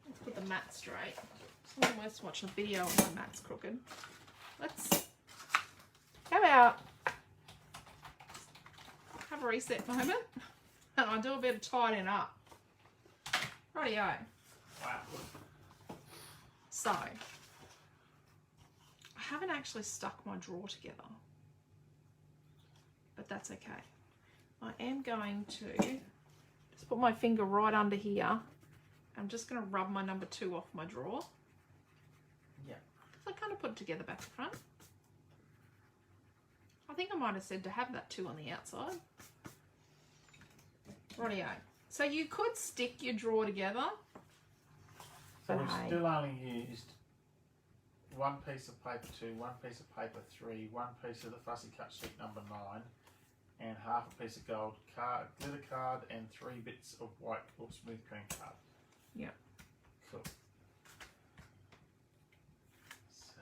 Let's put the mat straight. It's not worth watching a video when my mat's crooked. Let's, how about have a reset moment and I'll do a bit of tidying up. Rightio. Wow. So, I haven't actually stuck my drawer together, but that's okay. I am going to just put my finger right under here. I'm just going to rub my number 2 off my drawer. Yeah. So I kind of put it together back to front. I think I might have said to have that 2 on the outside. Rightio. So you could stick your drawer together. So But we've hey. still only used one piece of paper 2, one piece of paper 3, one piece of the fussy cut sheet number 9, and half a piece of gold card, glitter card, and 3 bits of white or smooth cream card. Yeah. Cool. So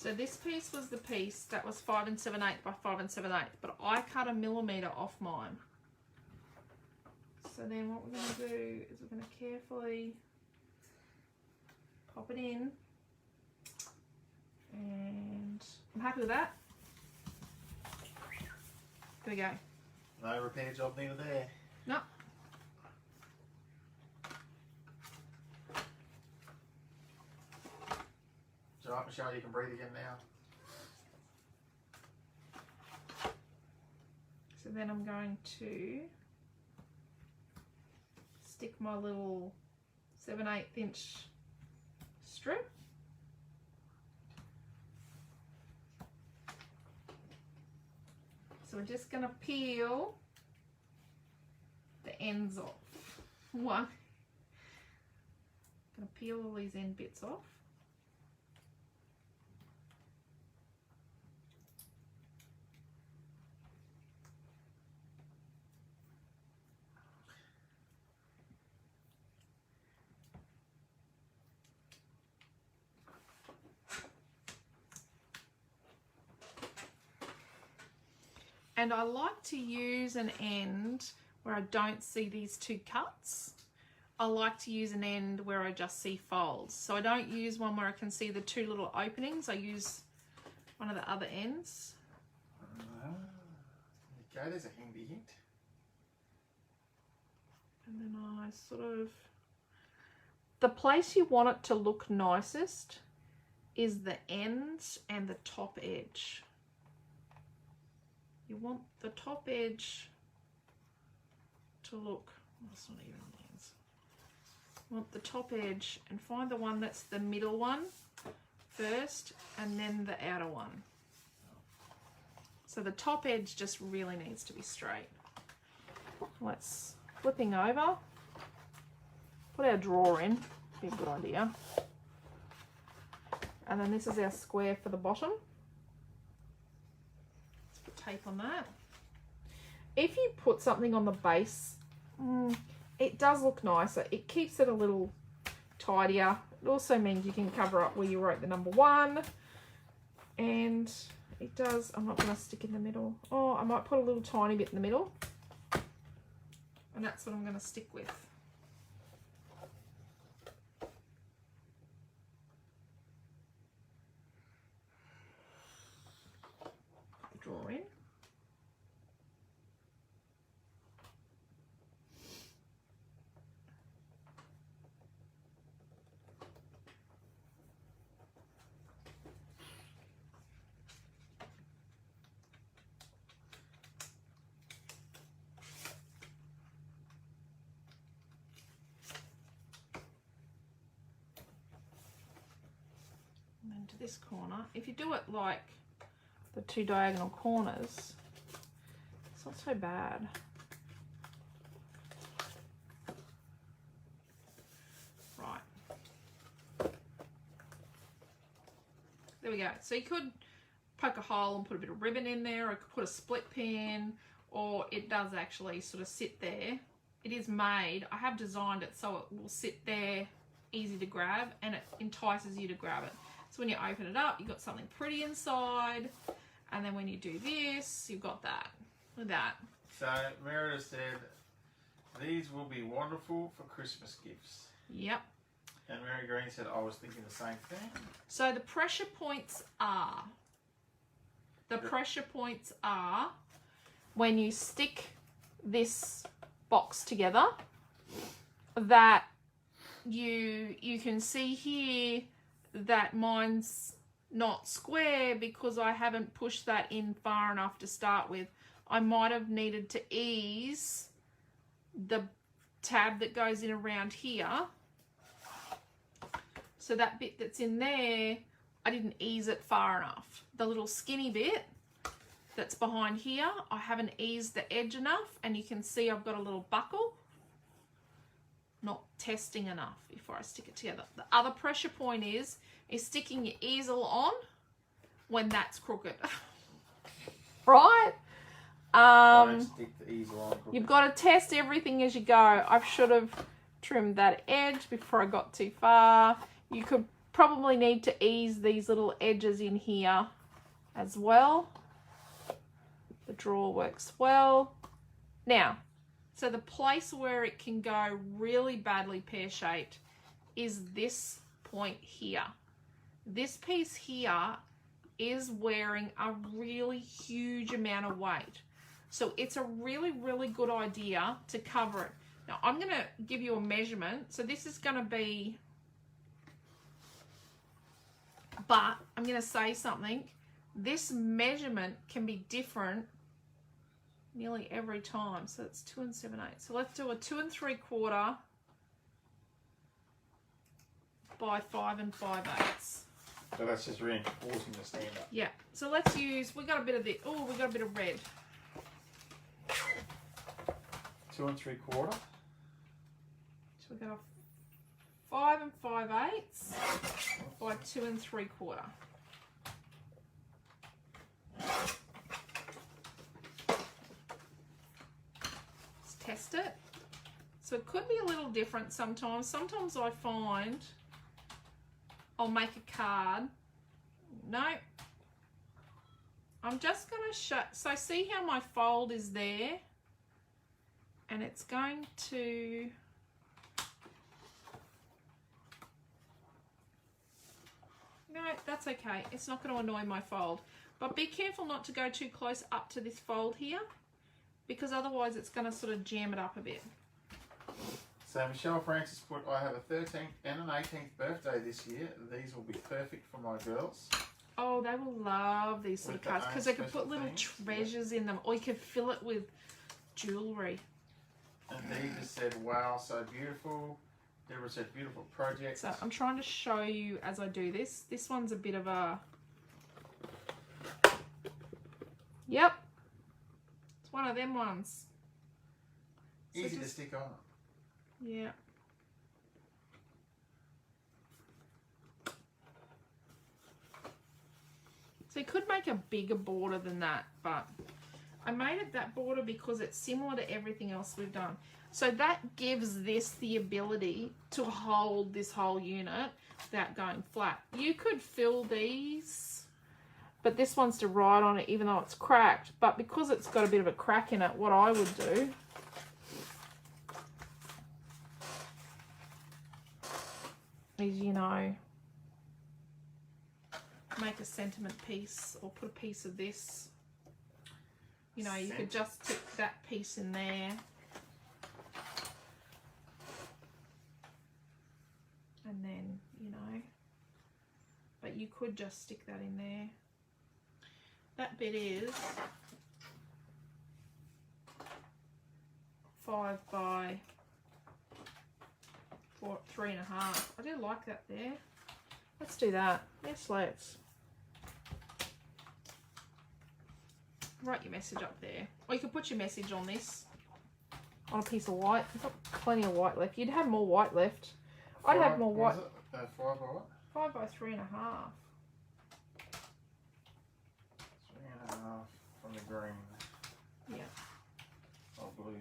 So this piece was the piece that was 5 7/8 by 5 7/8, but I cut a millimetre off mine. So then what we're going to do is we're going to carefully pop it in, and I'm happy with that. There we go. No repair job needed there. No. So right, Michelle, you can breathe again now. So then I'm going to stick my little 7/8 inch strip. So we're just going to peel the ends off. One. Going to peel all these end bits off. And I like to use an end where I don't see these two cuts. I like to use an end where I just see folds. So I don't use one where I can see the two little openings. I use one of the other ends. There you go, there's a handy hint. And then I sort of... The place you want it to look nicest is the ends and the top edge. You want the top edge to look, oh, it's not even on the ends. You want the top edge and find the one that's the middle one first and then the outer one. So the top edge just really needs to be straight. Let's flipping over, put our drawer in, be a good idea. And then this is our square for the bottom. Tape on that. If you put something on the base, it does look nicer. It keeps it a little tidier. It also means you can cover up where you wrote the number 1, and it does. I'm not going to stick in the middle. Oh, I might put a little tiny bit in the middle, and that's what I'm going to stick with. Draw in. And then to this corner. If you do it like the two diagonal corners, it's not so bad. Right. There we go. So you could poke a hole and put a bit of ribbon in there, or could put a split pin, or it does actually sort of sit there. It is made, I have designed it so it will sit there, easy to grab, and it entices you to grab it. So when you open it up, you've got something pretty inside. And then when you do this, you've got that. Look at that. So Meredith said, these will be wonderful for Christmas gifts. Yep. And Mary Green said, I was thinking the same thing. So the pressure points are, when you stick this box together, that you can see here that mine's not square because I haven't pushed that in far enough to start with. I might have needed to ease the tab that goes in around here. So that bit that's in there, I didn't ease it far enough. The little skinny bit that's behind here, I haven't eased the edge enough, and you can see I've got a little buckle. Not testing enough before I stick it together. The other pressure point is sticking your easel on when that's crooked. Right? Don't stick the easel on crooked. You've got to test everything as you go. I should have trimmed that edge before I got too far. You could Probably need to ease these little edges in here as well. The drawer works well. Now, so the place where it can go really badly pear-shaped is this point here. This piece here is wearing a really huge amount of weight. So it's a really, really good idea to cover it. Now I'm going to give you a measurement. So this is going to be, but I'm going to say something. This measurement can be different nearly every time. So it's 2 7/8. So let's do a 2 3/4 by 5 5/8. So that's just reinforcing the stand up. Yeah. So let's use, we got a bit of the, oh, we got a bit of red. 2 3/4. So we got a 5 5/8 by 2 3/4. Let's test it. So it could be a little different sometimes. Sometimes I find I'll make a card. No. I'm just going to show, so see how my fold is there? And it's going to, no, that's okay. It's not going to annoy my fold. But be careful not to go too close up to this fold here, because otherwise it's going to sort of jam it up a bit. So Michelle Francis put, I have a 13th and an 18th birthday this year. These will be perfect for my girls. Oh, they will love these sort of cards because they can put little treasures in them, or you can fill it with jewellery. And Dee just said, wow, so beautiful. Deborah said, beautiful project. So I'm trying to show you as I do this. This one's a bit of a, yep, it's one of them ones. Easy to stick on. Yeah. So you could make a bigger border than that, but I made it that border because it's similar to everything else we've done. So that gives this the ability to hold this whole unit without going flat. You could fill these, but this one's to write on it even though it's cracked. But because it's got a bit of a crack in it, what I would do is, you know, make a sentiment piece or put a piece of this. You know, you could just stick that piece in there. And then, you know, but you could just stick that in there. That bit is 5 by 3.5. I do like that there. Let's do that. Yes, let's. Write your message up there. Or you could put your message on this, on a piece of white. I've got plenty of white left. You'd have more white left. I'd have more white. 5 by what? 5 by 3.5. 3.5 from the green. Yeah. Or blue.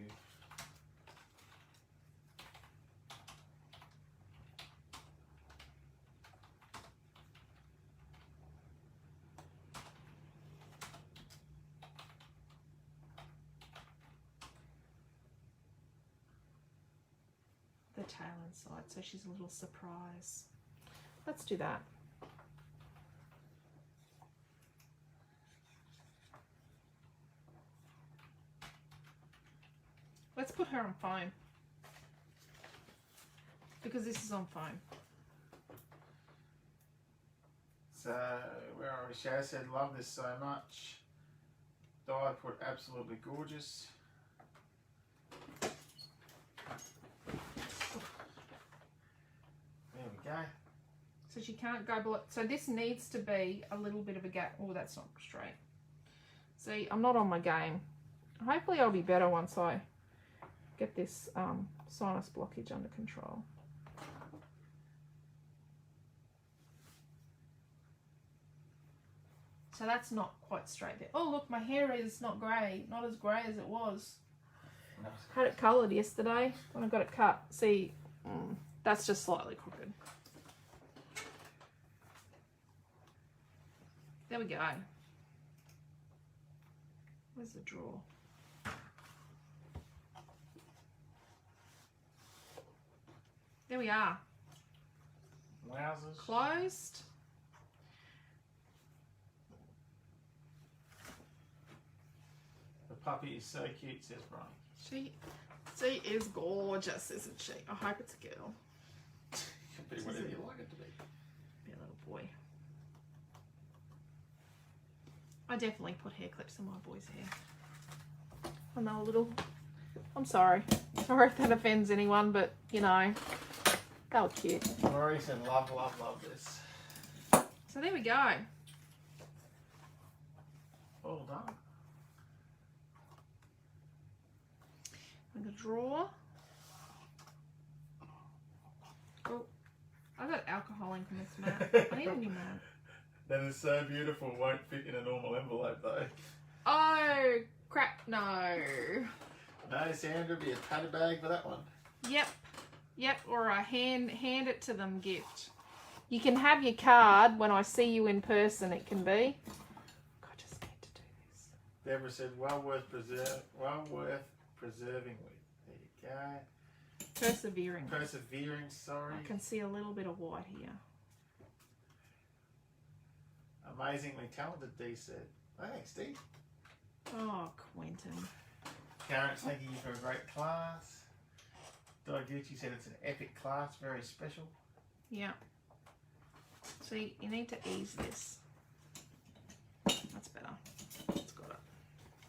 The tail inside, so she's a little surprise. Let's do that. Let's put her on foam, because this is on foam. So, where are we? Shaz said, love this so much. Di put, absolutely gorgeous. There we go. So she can't go below. So this needs to be a little bit of a gap. Oh, that's not straight. See, I'm not on my game. Hopefully I'll be better once I get this sinus blockage under control. So that's not quite straight there. Oh, look, my hair is not grey. Not as grey as it was. No. Had it coloured yesterday when I got it cut. See, that's just slightly crooked. There we go. Where's the drawer? There we are. Wowzers. Closed. The puppy is so cute, says Brian. She is gorgeous, isn't she? I hope it's a girl. Can be whatever you like it to be. Be a little boy. I definitely put hair clips in my boy's hair. I know a little. I'm sorry. Sorry if that offends anyone, but you know, they were cute. Maurice and love this. So there we go. All done. And the drawer. Oh, I got alcohol ink on this mat. I need a new mat. That is so beautiful. Won't fit in a normal envelope though. Oh, crap, no. No, Sandra, be a patter bag for that one. Yep, or a hand it to them gift. You can have your card when I see you in person, it can be. I just need to do this. Deborah said, well worth preserving with. There you go. Persevering, sorry. I can see a little bit of white here. Amazingly talented, Dee said. Thanks, Dee. Oh, Quentin. Karen, thanking you for a great class. Gucci said it's an epic class, very special. Yeah. See, you need to ease this. That's better. It's got it.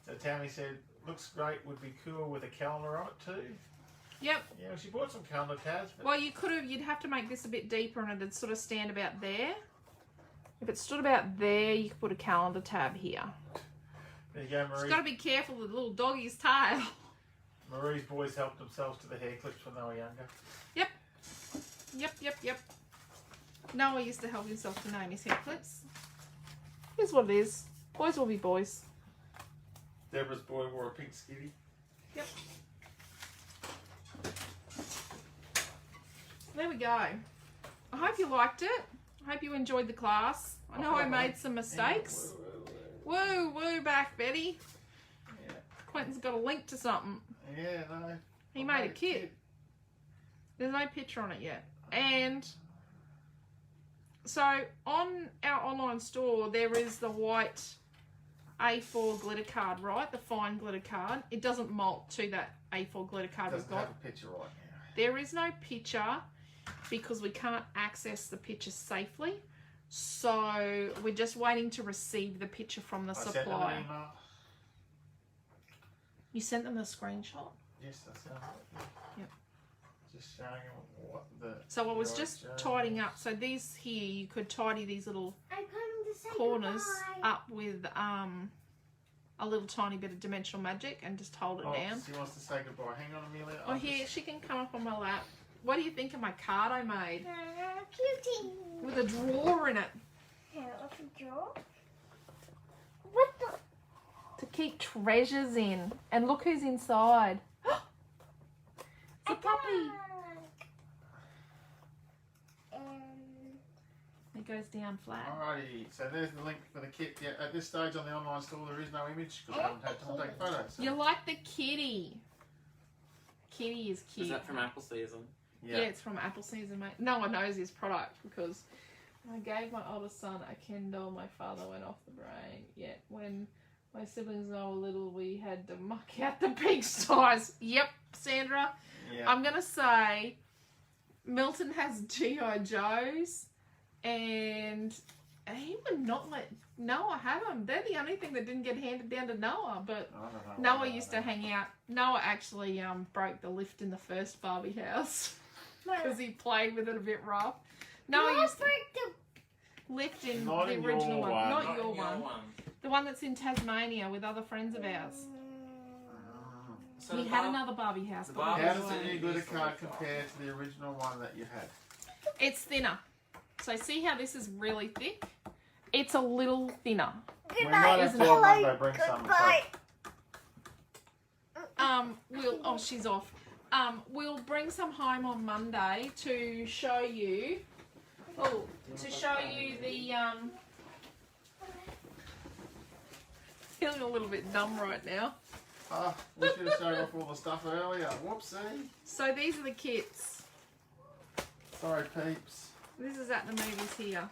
So Tammy said, looks great, would be cool with a calendar on it too. Yep. Yeah, well, she bought some calendar tabs. But well, you'd have to make this a bit deeper and it'd sort of stand about there. If it stood about there, you could put a calendar tab here. There you go, Marie. Just got to be careful with the little doggy's tail. Marie's boys helped themselves to the hair clips when they were younger. Yep. Noah used to help himself to name his hair clips. Here's what it is. Boys will be boys. Deborah's boy wore a pink skivvy. Yep. There we go. I hope you liked it. I hope you enjoyed the class. I know I made some mistakes. Woo, back, Betty. Yeah. Quentin's got a link to something. Yeah, no. He made a kit. There's no picture on it yet. And so on our online store, there is the white A4 glitter card, right? The fine glitter card. It doesn't molt to that A4 glitter card we've got. Doesn't have a picture right now. There is no picture because we can't access the picture safely. So we're just waiting to receive the picture from the supplier. Sent them an email. You sent them a screenshot? Yes, that's how it. Yep. Just showing them what the. So I was just tidying up. So these here, you could tidy these little corners up with a little tiny bit of dimensional magic and just hold it down. She wants to say goodbye. Hang on, Amelia. Oh, here, she can come up on my lap. What do you think of my card I made? Cutie. With a drawer in it. What's a drawer? What the? To keep treasures in. And look who's inside. It's a puppy. It goes down flat. Alrighty, so there's the link for the kit. Yeah, at this stage on the online store, there is no image because I haven't had time to take photos. So. You like the kitty. Kitty is cute. Is that from Apple Season? Yeah, it's from Apple Season, mate. No one knows his product because I gave my oldest son a Kindle. My father went off the brain. Yet when my siblings and I were little, we had to muck out the pigsties. Yep, Sandra. Yeah. I'm going to say Milton has G.I. Joes and he would not let Noah have them. They're the only thing that didn't get handed down to Noah, but Noah used to hang out. Noah actually broke the lift in the first Barbie house because he played with it a bit rough. Noah used to break the lift in Not the in original your one. one. Not your one. The one that's in Tasmania with other friends of ours. So We had another Barbie house. the but Barbie we How didn't does want the it. new glitter card compare to the original one that you had? It's thinner. So see how this is really thick? It's a little thinner. We might have to on Monday bring some. Oh, she's off. We'll bring some home on Monday to show you. Oh, to show you the feeling a little bit dumb right now. Oh, we should have showed off all the stuff earlier. Whoopsie. So these are the kits. Sorry, peeps. This is at the movies here.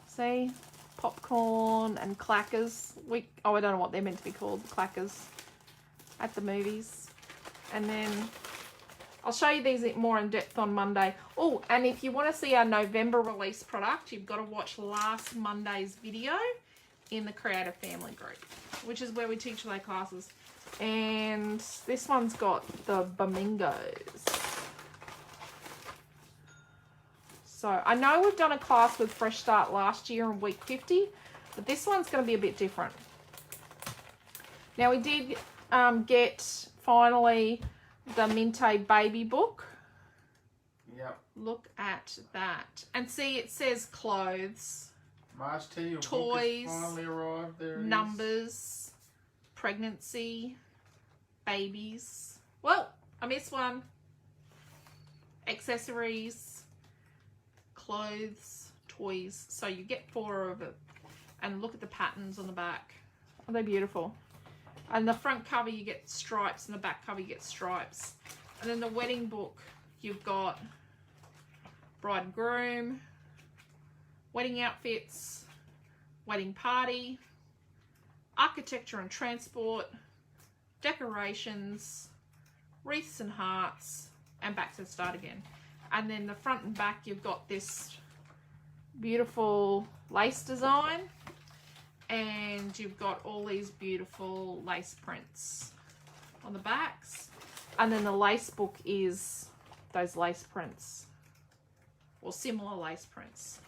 See? Popcorn and clackers. I don't know what they're meant to be called. Clackers. At the movies. And then I'll show you these more in depth on Monday. Oh, and if you want to see our November release product, you've got to watch last Monday's video in the Creative Family group, which is where we teach all our classes. And this one's got the Bamingos. So I know we've done a class with Fresh Start last year in week 50, but this one's going to be a bit different. Now we did get finally the Mintay baby book. Yep. Look at that. And see, it says clothes, March T, your toys, book has finally arrived. There it numbers, is. pregnancy, babies. Well, I missed one. Accessories, clothes, toys. So you get 4 of it. And look at the patterns on the back. Are they beautiful? And the front cover you get stripes and the back cover you get stripes. And then the wedding book you've got bride and groom, wedding outfits, wedding party, architecture and transport, decorations, wreaths and hearts, and back to the start again. And then the front and back you've got this beautiful lace design. And you've got all these beautiful lace prints on the backs. And then the lace book is those lace prints. Or similar lace prints.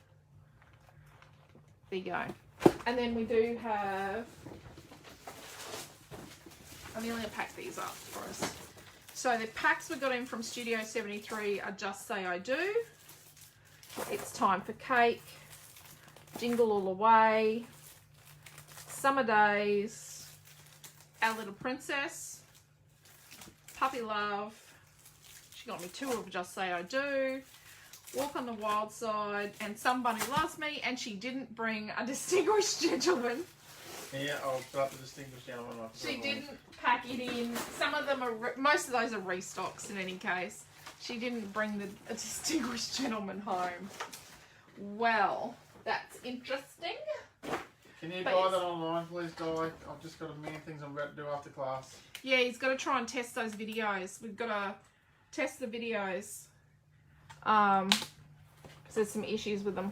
There you go. And then we do have... I'm going to pack these up for us. So the packs we got in from Studio 73 are Just Say I Do. It's Time for Cake. Jingle All the Way. Summer Days, Our Little Princess, Puppy Love, she got me 2 of Just Say I Do, Walk on the Wild Side, and Somebody Loves Me, and she didn't bring a Distinguished Gentleman. Yeah, I'll put up the Distinguished Gentleman. She didn't pack it in. Some of them are, most of those are restocks in any case. She didn't bring a Distinguished Gentleman home. Well, that's interesting. Can you buy that online, please, Di? I've just got a million things I'm about to do after class. Yeah, he's got to try and test those videos. We've got to test the videos. Because there's some issues with them.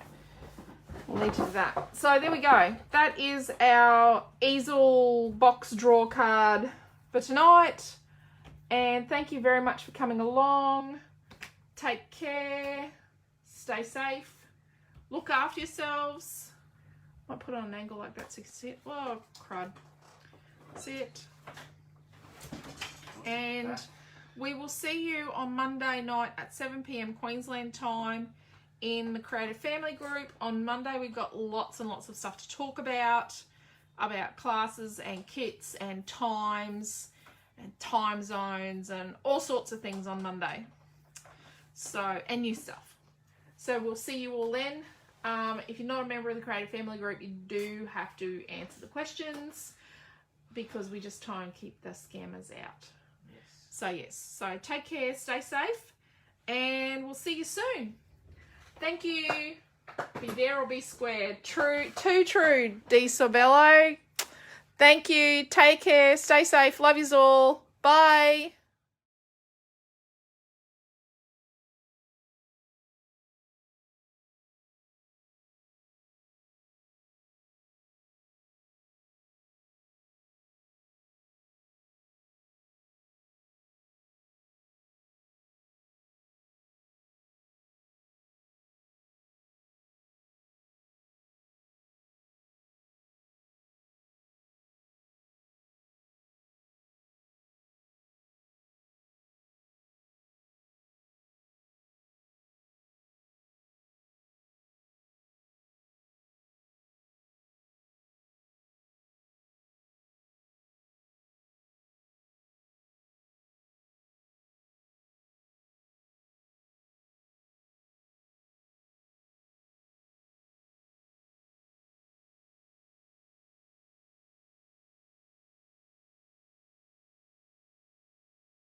We'll need to do that. So there we go. That is our easel box draw card for tonight. And thank you very much for coming along. Take care. Stay safe. Look after yourselves. Might put it on an angle like that so you can see it. Oh, crud. See it. And we will see you on Monday night at 7 PM Queensland time in the Creative Family group. On Monday we've got lots and lots of stuff to talk about classes and kits and times and time zones and all sorts of things on Monday. So, and new stuff. So we'll see you all then. If you're not a member of the Creative Family group, you do have to answer the questions because we just try and keep the scammers out. Yes. So yes, so take care, stay safe, and we'll see you soon. Thank you. Be there or be squared. True, too true, Di Sorbello. Thank you. Take care, stay safe. Love yous all. Bye.